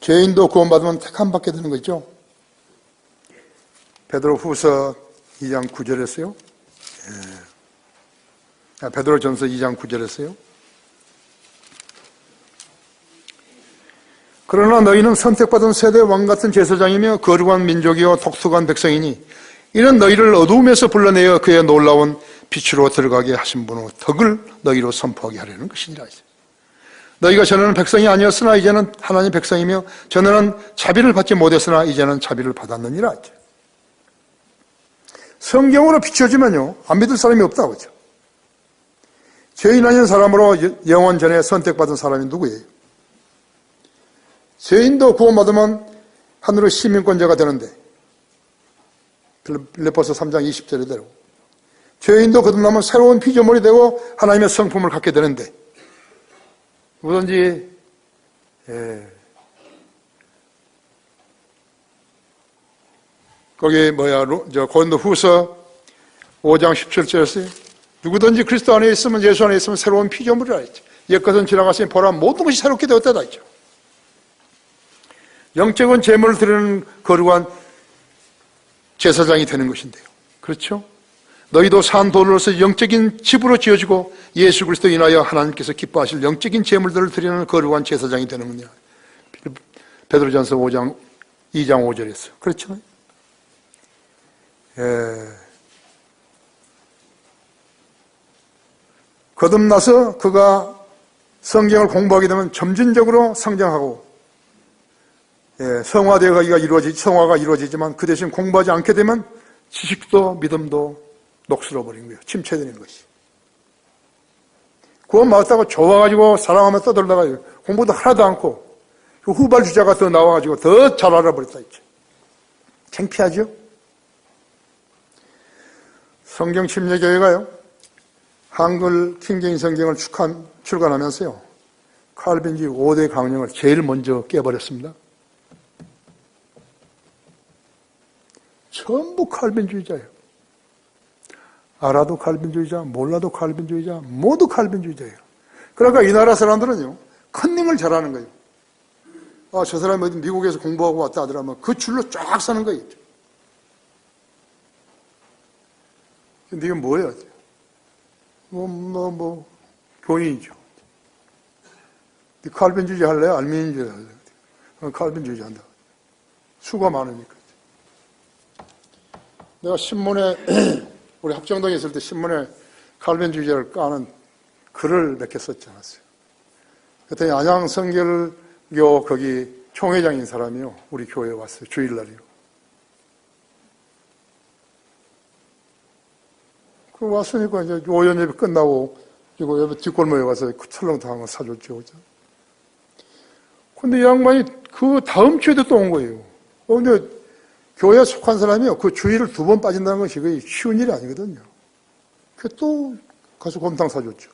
죄인도 구원받으면 택함받게 되는 거죠. 베드로후서 2장 9절에서요. 베드로전서 2장 9절에서요. 그러나 너희는 선택받은 세대 왕같은 제사장이며 거룩한 민족이요 독특한 백성이니 이는 너희를 어두움에서 불러내어 그의 놀라운 빛으로 들어가게 하신 분의 덕을 너희로 선포하게 하려는 것이니라. 너희가 전에는 백성이 아니었으나 이제는 하나님 백성이며 전에는 자비를 받지 못했으나 이제는 자비를 받았느니라. 성경으로 비춰지면요 안 믿을 사람이 없다고 그죠. 죄인 아닌 사람으로 영원 전에 선택받은 사람이 누구예요? 죄인도 구원받으면 하늘의 시민권자가 되는데 빌립보서 3장 20절에대로 죄인도 거듭나면 새로운 피조물이 되고 하나님의 성품을 갖게 되는데 뭐든지 거기 고린도후서 5장 17절에서 누구든지 그리스도 안에 있으면 예수 안에 있으면 새로운 피조물이라 했죠. 옛것은 지나갔으니 보라 모든 것이 새롭게 되었다 했죠. 영적인 제물을 드리는 거룩한 제사장이 되는 것인데요. 그렇죠? 너희도 산 돌로서 영적인 집으로 지어지고 예수 그리스도 인하여 하나님께서 기뻐하실 영적인 제물들을 드리는 거룩한 제사장이 되는군요. 베드로전서 2장 5절에서. 그렇죠? 거듭나서 그가 성경을 공부하게 되면 점진적으로 성장하고 성화가 이루어지지만 그 대신 공부하지 않게 되면 지식도 믿음도 녹슬어 버린 거예요. 침체되는 것이. 구원 받았다고 좋아가지고 사랑하며 떠들다가 공부도 하나도 않고 후발주자가 더 나와가지고 더 잘 알아버렸다 했죠. 창피하죠? 성경 침례교회가요 한글 킹제임 성경을 출간하면서요 칼빈주의 5대 강령을 제일 먼저 깨버렸습니다. 전부 칼빈주의자예요. 알아도 칼빈주의자, 몰라도 칼빈주의자, 모두 칼빈주의자예요. 그러니까 이 나라 사람들은요, 컨닝을 잘하는 거예요. 아, 저 사람이 어디 미국에서 공부하고 왔다 하더라면 그 줄로 쫙 서는 거예요. 근데 이건 뭐예요? 교인이죠. 칼빈주의 할래? 알미니주의 할래? 칼빈주의 한다. 수가 많으니까. 내가 신문에 우리 합정동에 있을 때 신문에 칼빈주의자를 까는 글을 몇 개 썼지 않았어요. 그랬더니 안양성결교 거기 총회장인 사람이요. 우리 교회에 왔어요. 주일날이요. 그 왔으니까 이제 오전 예배 끝나고 이거 예배 뒷골목에 가서 철렁탕 거 사줬죠. 그죠? 근데 이 양반이 그 다음 주에도 또 온 거예요. 근데 교회에 속한 사람이요. 그 주일을 2번 빠진다는 것이 거의 쉬운 일이 아니거든요. 그 또 가서 곰탕 사줬죠.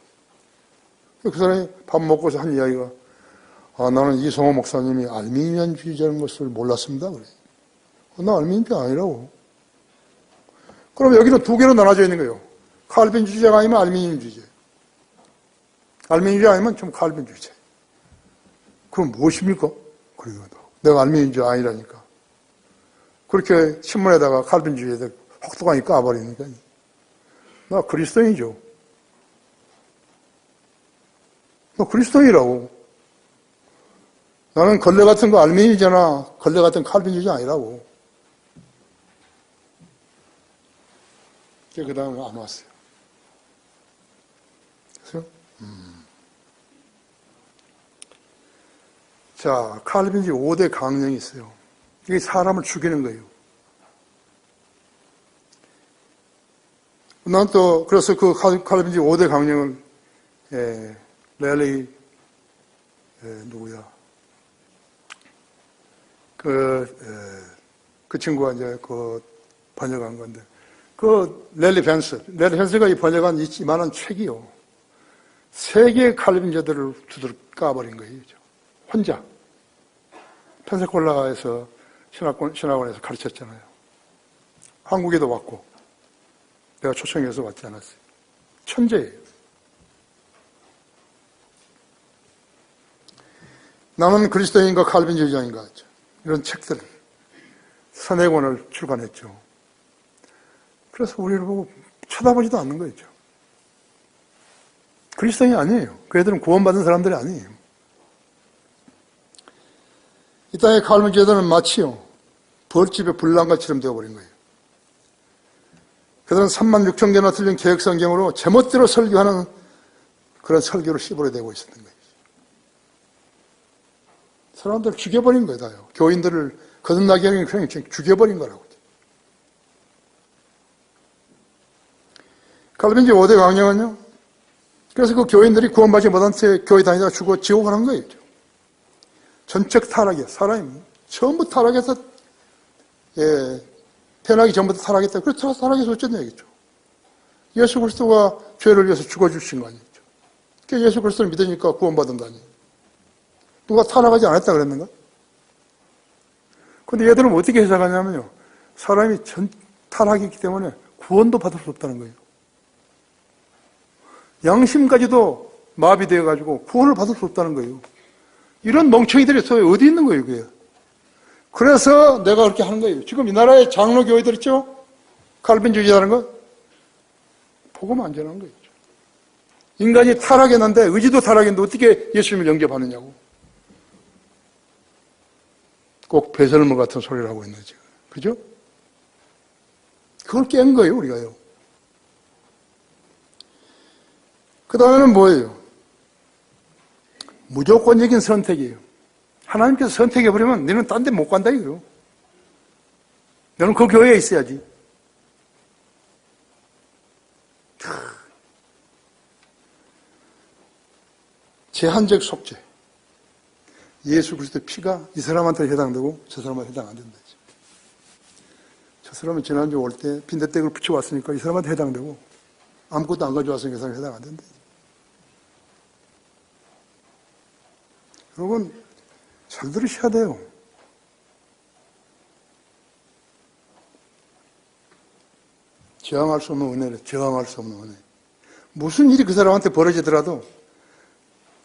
그 사람이 밥 먹고서 한 이야기가 나는 이성호 목사님이 알미니안주의자라는 것을 몰랐습니다. 그래. 나 알미니안주의 아니라고. 그럼 여기는 2개로 나눠져 있는 거예요. 칼빈주의자가 아니면 알미니안주의자. 알미니안주의 아니면 좀 칼빈주의자. 그럼 무엇입니까? 그러거든. 내가 알미니안주의 아니라니까. 그렇게 신문에다가 칼빈주의에 혹독하게 까버리니까. 나 그리스도인이죠. 나 그리스도인이라고. 나는 걸레 같은 거 알미니잖아. 걸레 같은 칼빈주의자 아니라고. 그 다음에 안 왔어요. 그래서, 자, 칼빈주의 5대 강령이 있어요. 이게 사람을 죽이는 거예요. 난 또, 그래서 그 칼빈주의 5대 강령을, 랠리, 누구야. 그 친구가 이제 번역한 건데, 랠리 펜스가 이 번역한 이만한 책이요. 세 개의 칼빈주의자들을 두드러 까버린 거예요. 혼자. 펜사콜라에서 신학원에서 가르쳤잖아요. 한국에도 왔고 내가 초청해서 왔지 않았어요. 천재예요. 나는 그리스도인과 칼빈주의자인가 이런 책들 선해권을 출간했죠. 그래서 우리를 보고 쳐다보지도 않는 거죠. 그리스도인이 아니에요. 그 애들은 구원받은 사람들이 아니에요. 이 땅의 칼빈주의자들은 마치요 벌집에 불난것처럼 되어버린 거예요. 그들은 36,000개나 틀린 개혁성경으로 제멋대로 설교하는 그런 설교를 씹어야 되고 있었던 거예요. 사람들을 죽여버린 거예요. 교인들을 거듭나게 하기 그냥 죽여버린 거라고. 칼빈주의 5대 강령은요. 그래서 그 교인들이 구원받지 못한 채 교회 다니다가 죽어 지옥 가는 거예요. 전적 타락이에요. 사람이 처음부터 타락해서 태어나기 전부터 타락했다. 그래서 타락해서 어쩌냐 얘기죠. 예수 그리스도가 죄를 위해서 죽어주신 거 아니죠. 그러니까 예수 그리스도를 믿으니까 구원받은다니. 누가 타락하지 않았다 그랬는가? 근데 얘들은 어떻게 해석하냐면요. 사람이 타락이 있기 때문에 구원도 받을 수 없다는 거예요. 양심까지도 마비되어가지고 구원을 받을 수 없다는 거예요. 이런 멍청이들이 어디 있는 거예요, 그게. 그래서 내가 그렇게 하는 거예요. 지금 이 나라의 장로교회들 있죠? 칼빈주의자라는 거? 복음 안 전하는 거죠. 인간이 타락했는데, 의지도 타락했는데 어떻게 예수님을 영접하느냐고. 꼭 배설물 같은 소리를 하고 있는 지금. 그죠? 그걸 깬 거예요, 우리가요. 그 다음에는 뭐예요? 무조건적인 선택이에요. 하나님께서 선택해버리면 너는 딴 데 못 간다 이거요. 너는 그 교회에 있어야지. 제한적 속죄. 예수 그리스도의 피가 이 사람한테 해당되고 저 사람한테 해당 안 된다. 저 사람은 지난주 올 때 빈대떡을 붙여왔으니까 이 사람한테 해당되고 아무것도 안 가져왔으니까 이 사람한테 해당 안 된다. 여러분 잘 들으셔야 돼요. 저항할 수 없는 은혜래. 저항할 수 없는 은혜. 무슨 일이 그 사람한테 벌어지더라도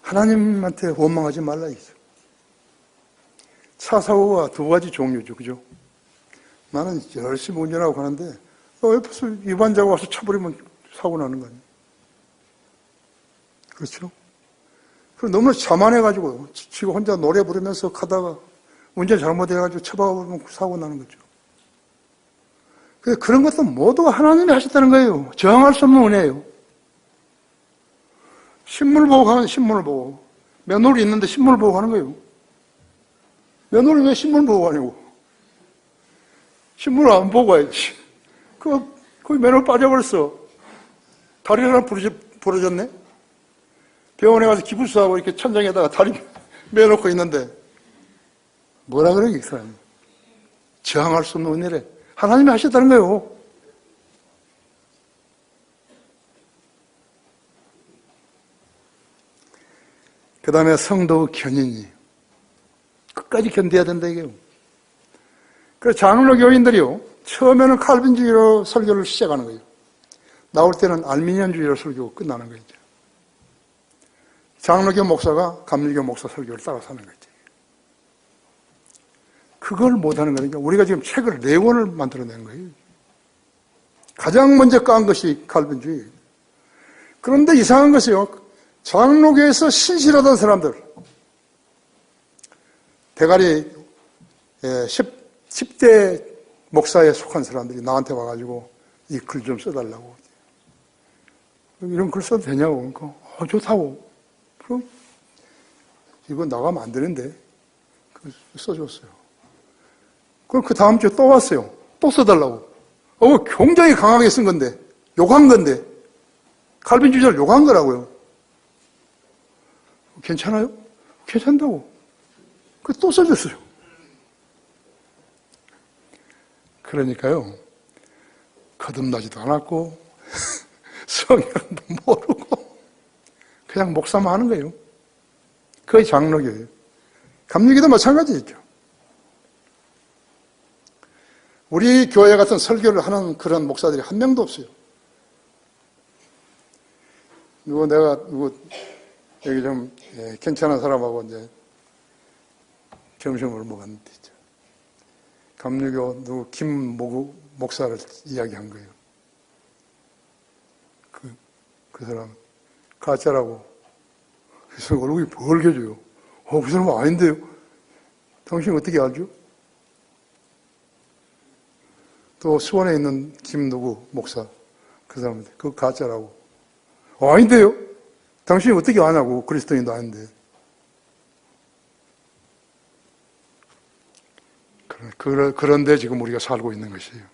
하나님한테 원망하지 말라 이거죠. 차 사고가 두 가지 종류죠. 그죠? 나는 열심히 운전하고 가는데 옆에서 위반자가 와서 쳐버리면 사고 나는 거 아니에요. 그렇죠? 그럼 너무 자만해가지고 지금 혼자 노래 부르면서 가다가 운전 잘못해가지고 쳐박아버리면 사고 나는 거죠. 그런 것도 모두 하나님이 하셨다는 거예요. 저항할 수 없는 은혜예요. 신문을 보고 가면 신문을 보고 면허를 있는데 신문을 보고 가는 거예요. 면허를 왜 신문을 보고 가냐고. 신문을 안 보고 가야지. 거기 면허 빠져버렸어. 다리 하나 부러졌네. 병원에 가서 기부스하고 이렇게 천장에다가 다리 매놓고 있는데 뭐라 그래 이 사람이. 저항할 수 없는 은혜래. 하나님이 하셨다는 거예요. 그 다음에 성도의 견인이 끝까지 견뎌야 된다 이게요. 그래서 장로 교인들이요 처음에는 칼빈주의로 설교를 시작하는 거예요. 나올 때는 알미니안주의로 설교가 끝나는 거죠. 장로교 목사가 감리교 목사 설교를 따라서 하는 거죠. 그걸 못하는 거니까 우리가 지금 책을 4권을 만들어낸 거예요. 가장 먼저 깐 것이 칼빈주의. 그런데 이상한 것이요. 장로교에서 신실하던 사람들, 대가리 10대 목사에 속한 사람들이 나한테 와가지고 이 글 좀 써달라고. 이런 글 써도 되냐고. 그러니까 좋다고. 그럼 이거 나가면 안 되는데 써줬어요. 그럼 그 다음 주에 또 왔어요. 또 써달라고. 굉장히 강하게 쓴 건데 욕한 건데 칼빈주의자를 욕한 거라고요. 괜찮아요? 괜찮다고. 그 또 써줬어요. 그러니까요. 거듭나지도 않았고 성경도 모르고 그냥 목사만 하는 거예요. 거의 장로교예요. 감리교도 마찬가지죠. 우리 교회 같은 설교를 하는 그런 목사들이 한 명도 없어요. 누구 여기 좀 괜찮은 사람하고 이제 점심을 먹었는데 감리교 누구 김모구 목사를 이야기한 거예요. 그 사람 가짜라고. 그래서 얼굴이 벌개져요. 그 사람은 아닌데요. 당신 어떻게 알죠? 또 수원에 있는 김누구 목사, 그 사람한테 그거 가짜라고. 아닌데요? 당신이 어떻게 아냐고. 그리스도인도 아닌데. 그런데 지금 우리가 살고 있는 것이에요.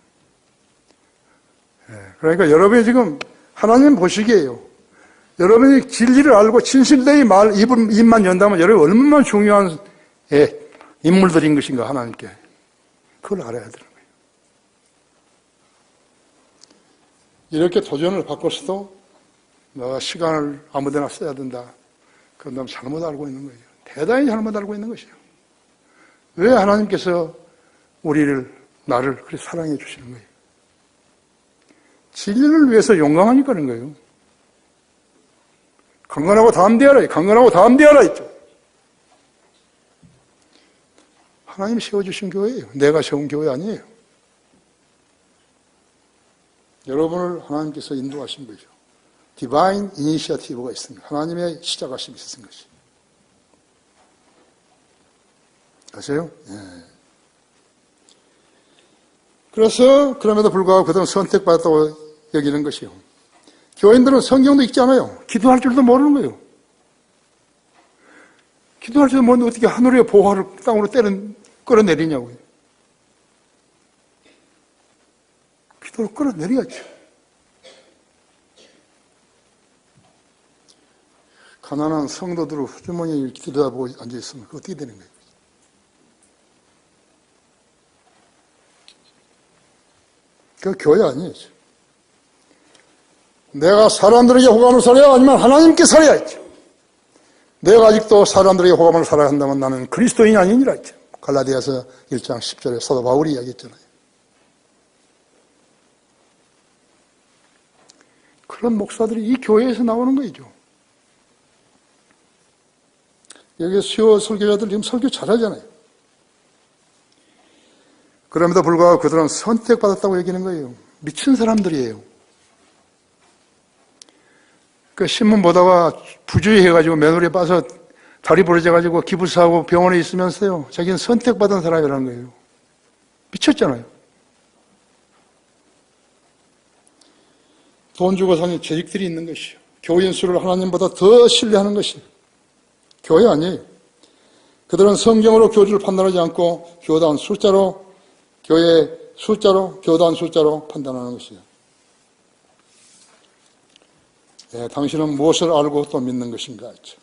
그러니까 여러분이 지금 하나님 보시기에요. 여러분이 진리를 알고 진실되이 입만 연다면 여러분이 얼마나 중요한 인물들인 것인가 하나님께. 그걸 알아야 되는 거예요. 이렇게 도전을 받고서도 내가 시간을 아무데나 써야 된다. 그건 너무 잘못 알고 있는 거예요. 대단히 잘못 알고 있는 것이에요. 왜 하나님께서 나를 그렇게 사랑해 주시는 거예요? 진리를 위해서 용감하니까 그런 거예요. 강건하고 담대하라, 강건하고 담대하라 했죠. 하나님이 세워주신 교회예요. 내가 세운 교회 아니에요. 여러분을 하나님께서 인도하신 거죠. 디바인 이니시어티브가 있습니다. 하나님의 시작하심이 있었던 것이. 아세요? 그래서 그럼에도 불구하고 그들은 선택받았다고 여기는 것이요. 교인들은 성경도 읽지 않아요. 기도할 줄도 모르는 거예요. 기도할 줄도 모르는데 어떻게 하늘의 보화를 땅으로 끌어내리냐고요. 기도를 끌어내려야죠. 가난한 성도들을 주머니에 들여다보고 앉아있으면 그거 어떻게 되는 거예요? 그 교회 아니에요. 내가 사람들에게 호감을 사려야 아니면 하나님께 살아야 했죠. 내가 아직도 사람들에게 호감을 살아야 한다면 나는 그리스도인이 아니니라 했죠. 갈라디아서 1장 10절에 사도 바울이 이야기했잖아요. 그런 목사들이 이 교회에서 나오는 거죠. 여기 수요 설교자들 지금 설교 잘하잖아요. 그럼에도 불구하고 그들은 선택받았다고 얘기하는 거예요. 미친 사람들이에요. 그 신문 보다가 부주의해가지고 며느리에 빠서 다리 부러져가지고 기부사하고 병원에 있으면서요. 자기는 선택받은 사람이라는 거예요. 미쳤잖아요. 돈 주고 사는 재직들이 있는 것이요. 교인 수를 하나님보다 더 신뢰하는 것이 교회 아니에요. 그들은 성경으로 교주를 판단하지 않고 교단 숫자로 교회 숫자로 교단 숫자로 판단하는 것이에요. 당신은 무엇을 알고 또 믿는 것인가 했죠.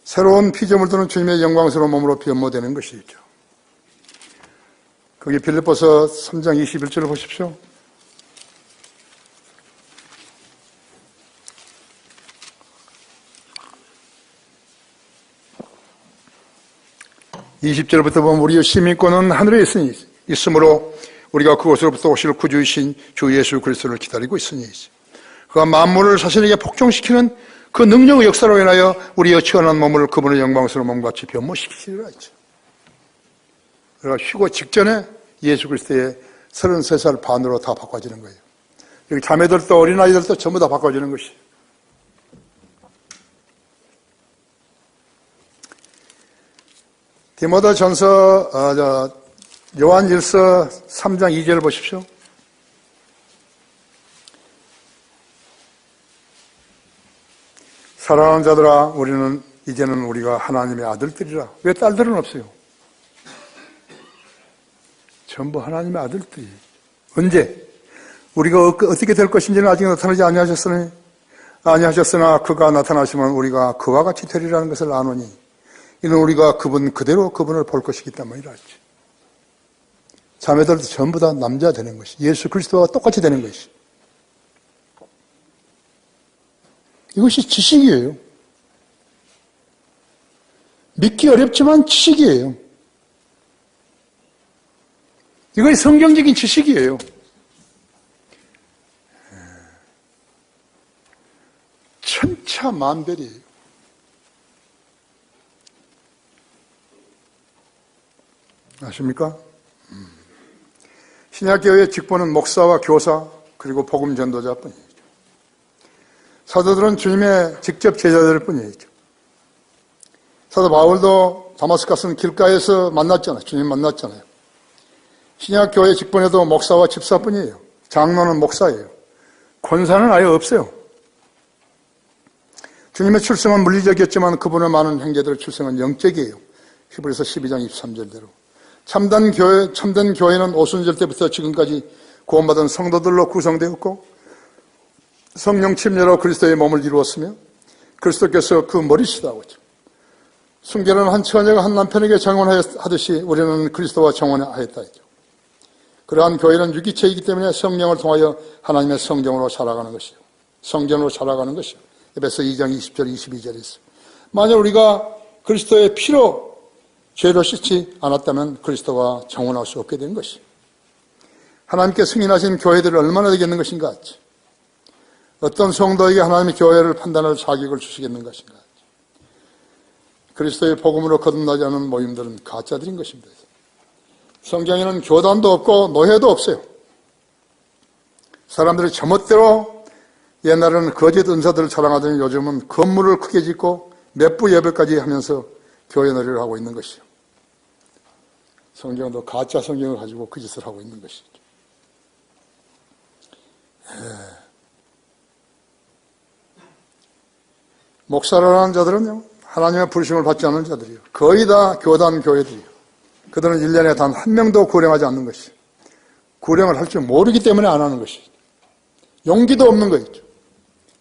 새로운 피조물들은 주님의 영광스러운 몸으로 변모되는 것이죠. 거기 빌립보서 3장 21절을 보십시오. (20절부터) 보면 우리의 시민권은 하늘에 있으므로 우리가 그곳으로부터 오실 구주이신 주 예수 그리스도를 기다리고 있으니 그가 만물을 자신에게 복종시키는 그 능력의 역사로 인하여 우리의 처한 몸을 그분의 영광스러운 몸같이 변모시키리라 했죠. 그러니까 쉬고 직전에 예수 그리스도의 33살 반으로 다 바꿔지는 거예요. 여기 자매들도 어린아이들도 전부 다 바꿔지는 것이에요. 디모데전서 요한일서 3장 2절 보십시오. 사랑하는 자들아 이제는 우리가 하나님의 아들들이라. 왜 딸들은 없어요? 전부 하나님의 아들들이. 언제? 우리가 어떻게 될 것인지는 아직 나타나지 아니하셨으나 그가 나타나시면 우리가 그와 같이 되리라는 것을 아노니 이는 우리가 그대로 그분을 볼 것이기 때문이라 했지. 자매들도 전부 다 남자 되는 것이. 예수 그리스도와 똑같이 되는 것이. 이것이 지식이에요. 믿기 어렵지만 지식이에요. 이거 성경적인 지식이에요. 천차만별이에요. 아십니까? 신약교회의 직분은 목사와 교사 그리고 복음 전도자뿐이죠. 사도들은 주님의 직접 제자들 뿐이죠. 사도 바울도 다마스커스 길가에서 만났잖아요. 주님 만났잖아요. 신약교회 직분에도 목사와 집사뿐이에요. 장로는 목사예요. 권사는 아예 없어요. 주님의 출생은 물리적이었지만 그분의 많은 형제들의 출생은 영적이에요. 히브리서 12장 23절대로. 참된 교회는 오순절 때부터 지금까지 구원받은 성도들로 구성되었고 성령 침례로 그리스도의 몸을 이루었으며 그리스도께서 그 머리시다고 했죠. 순결한 한 처녀가 한 남편에게 정혼하듯이 우리는 그리스도와 정혼하였다 했죠. 그러한 교회는 유기체이기 때문에 성령을 통하여 하나님의 성정으로 자라가는 것이요. 성전으로 자라가는 것이요. 에베소 2장 20절 22절에 있어. 만약 우리가 그리스도의 피로 죄로 씻지 않았다면 그리스도와 정혼할 수 없게 된 것이. 하나님께 승인하신 교회들이 얼마나 되겠는 것인가? 어떤 성도에게 하나님의 교회를 판단할 자격을 주시겠는 것인가? 그리스도의 복음으로 거듭나지 않은 모임들은 가짜들인 것입니다. 성경에는 교단도 없고 노예도 없어요. 사람들이 제멋대로 옛날에는 거짓 은사들을 자랑하더니 요즘은 건물을 크게 짓고 맷부 예배까지 하면서 교회 놀이를 하고 있는 것이요. 성경도 가짜 성경을 가지고 그 짓을 하고 있는 것이죠. 목사라는 자들은요, 하나님의 부르심을 받지 않은 자들이요. 거의 다 교단 교회들이요. 그들은 1년에 단 한 명도 구령하지 않는 것이요. 구령을 할 줄 모르기 때문에 안 하는 것이죠. 용기도 없는 거죠.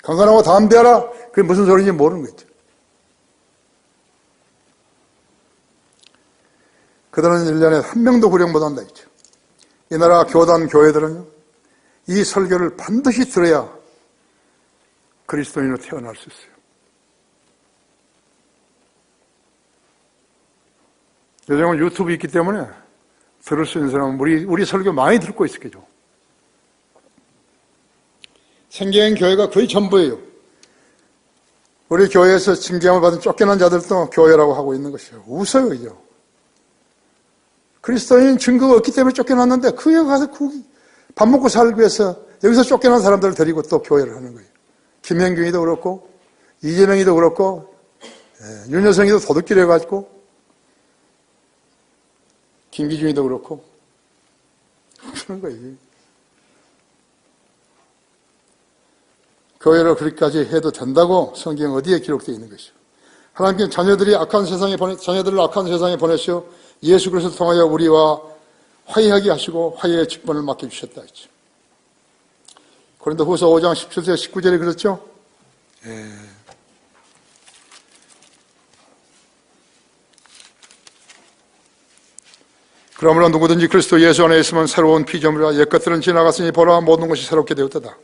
건강하고 담대하라. 그게 무슨 소리인지 모르는 거죠. 그들은 1년에 한 명도 구령 못한다 했죠. 이 나라 교단 교회들은요, 이 설교를 반드시 들어야 그리스도인으로 태어날 수 있어요. 요즘은 유튜브 있기 때문에 들을 수 있는 사람은 우리 설교 많이 듣고 있었겠죠. 생계형 교회가 거의 전부예요. 우리 교회에서 징계함을 받은 쫓겨난 자들도 교회라고 하고 있는 것이에요. 웃어요, 이제. 그리스도인 증거가 없기 때문에 쫓겨났는데 그에 가서 밥 먹고 살기 위해서 여기서 쫓겨난 사람들을 데리고 또 교회를 하는 거예요. 김현경이도 그렇고 이재명이도 그렇고 윤여성이도 도둑질 해가지고 김기중이도 그렇고 그런 거예요. 교회를 그렇게까지 해도 된다고 성경 어디에 기록되어 있는 것이요. 하나님께는 자녀들을 악한 세상에 보내시어 예수 그리스도를 통하여 우리와 화해하게 하시고 화해의 직분을 맡겨주셨다 했죠. 고린도후서 5장 17절 19절에 그랬죠. 그러므로 누구든지 그리스도 예수 안에 있으면 새로운 피조물이라 옛것들은 지나갔으니 보라 모든 것이 새롭게 되었다.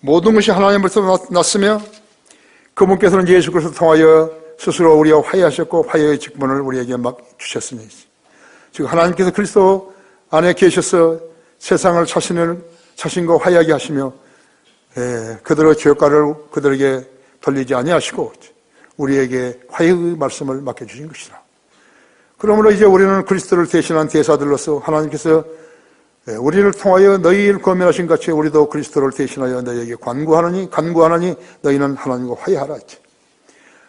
모든 것이 하나님으로부터 났으며 그분께서는 예수 그리스도를 통하여 스스로 우리와 화해하셨고 화해의 직분을 우리에게 막 주셨으니 즉 하나님께서 그리스도 안에 계셔서 세상을 자신과 화해하게 하시며 그들의 죄가를 그들에게 돌리지 아니하시고 우리에게 화해의 말씀을 맡겨주신 것이다. 그러므로 이제 우리는 그리스도를 대신한 대사들로서 하나님께서 우리를 통하여 너희를 권면하신 같이 우리도 그리스도를 대신하여 너희에게 간구하느니 너희는 하나님과 화해하라 했지.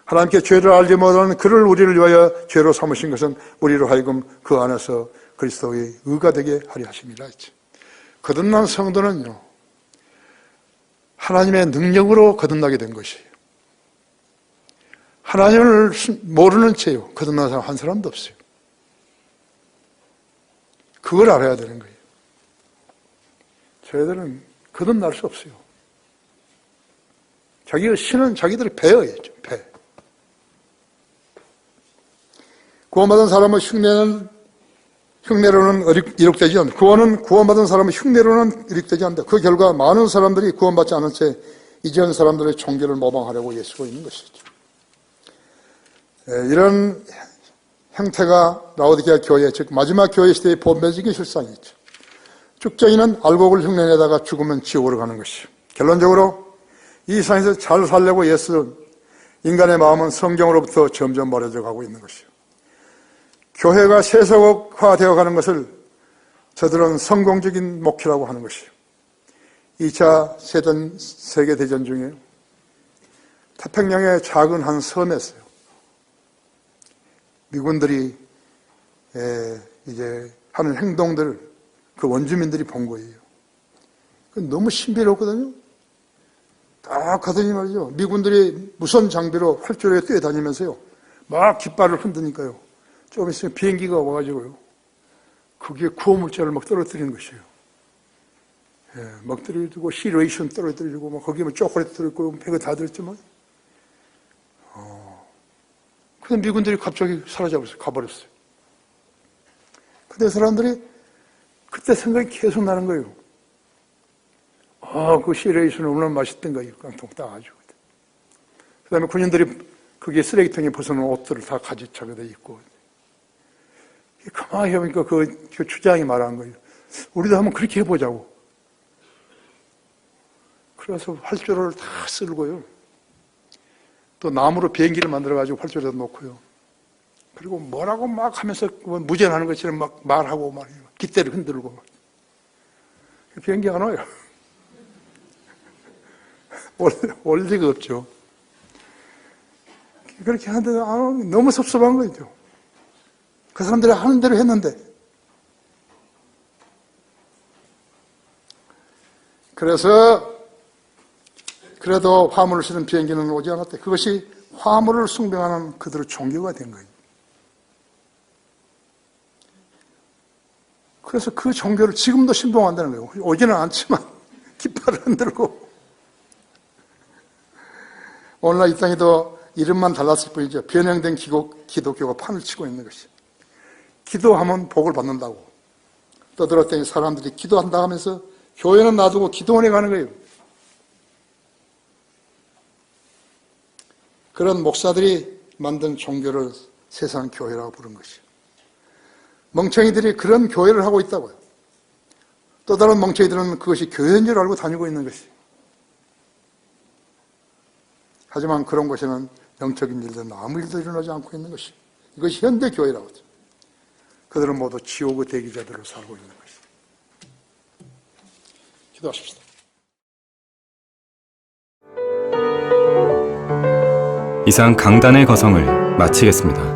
하나님께 죄를 알지 못하는 그를 우리를 위하여 죄로 삼으신 것은 우리로 하여금 그 안에서 그리스도의 의가 되게 하려 하심이라 했지. 거듭난 성도는요, 하나님의 능력으로 거듭나게 된 것이에요. 하나님을 모르는 채요 거듭난 사람 한 사람도 없어요. 그걸 알아야 되는 거예요. 저희들은 거듭날 수 없어요. 자기가 신은 자기들의 배예요. 배. 구원받은 사람의 흉내로는 이룩되지 않는다. 구원받은 사람의 흉내로는 이룩되지 않는다. 그 결과 많은 사람들이 구원받지 않은 채 이전 사람들의 종교를 모방하려고 애쓰고 있는 것이죠. 이런 형태가 라오디게아 교회, 즉 마지막 교회 시대의 본배적인 실상이죠. 쭉정이는 알곡을 흉내내다가 죽으면 지옥으로 가는 것이요. 결론적으로 이 세상에서 잘 살려고 애쓰는 인간의 마음은 성경으로부터 점점 멀어져 가고 있는 것이요. 교회가 세속화되어 가는 것을 저들은 성공적인 목표라고 하는 것이요. 2차 세계대전 중에 태평양의 작은 한 섬에서요. 미군들이 이제 하는 행동들을 그 원주민들이 본 거예요. 너무 신비롭거든요. 딱 가더니 말이죠. 미군들이 무선 장비로 활주로에 뛰어다니면서요. 막 깃발을 흔드니까요. 좀 있으면 비행기가 와가지고요. 거기에 구호물자를 막 떨어뜨리는 것이에요. 막 떨어뜨리고, 시레이션 떨어뜨리고, 막 거기에 초콜릿 떨어뜨리고, 배가 다 들었지만. 근데 미군들이 갑자기 사라져버렸어요. 가버렸어요. 근데 사람들이 그때 생각이 계속 나는 거예요. 그 시레이션은 얼마나 맛있던가, 이 깡통 따가지고. 그 다음에 군인들이 거기에 쓰레기통에 벗어놓은 옷들을 다 가지차게 돼 있고. 가만히 해보니까 그 추장이 말한 거예요. 우리도 한번 그렇게 해보자고. 그래서 활주로를 다 쓸고요. 또 나무로 비행기를 만들어가지고 활주로에다 놓고요. 그리고 뭐라고 막 하면서 무전하는 것처럼 막 말하고 말이에요. 깃대를 흔들고. 막. 비행기 안 와요. 올 리가 없죠. 그렇게 하는데 너무 섭섭한 거죠. 그 사람들이 하는 대로 했는데. 그래서 그래도 화물을 실은 비행기는 오지 않았대. 그것이 화물을 숭배하는 그들의 종교가 된 거예요. 그래서 그 종교를 지금도 신봉한다는 거예요. 오지는 않지만 깃발을 흔들고. 오늘날 이 땅에도 이름만 달랐을 뿐이죠. 변형된 기독교가 판을 치고 있는 것이. 기도하면 복을 받는다고. 떠들었더니 사람들이 기도한다 하면서 교회는 놔두고 기도원에 가는 거예요. 그런 목사들이 만든 종교를 세상 교회라고 부른 것이에요. 멍청이들이 그런 교회를 하고 있다고요. 또 다른 멍청이들은 그것이 교회인 줄 알고 다니고 있는 것이에요. 하지만 그런 곳에는 영적인 일들은 아무 일도 일어나지 않고 있는 것이에요. 이것이 현대 교회라고 하죠. 그들은 모두 지옥의 대기자들로 살고 있는 것이에요. 기도하십시다. 이상 강단의 거성을 마치겠습니다.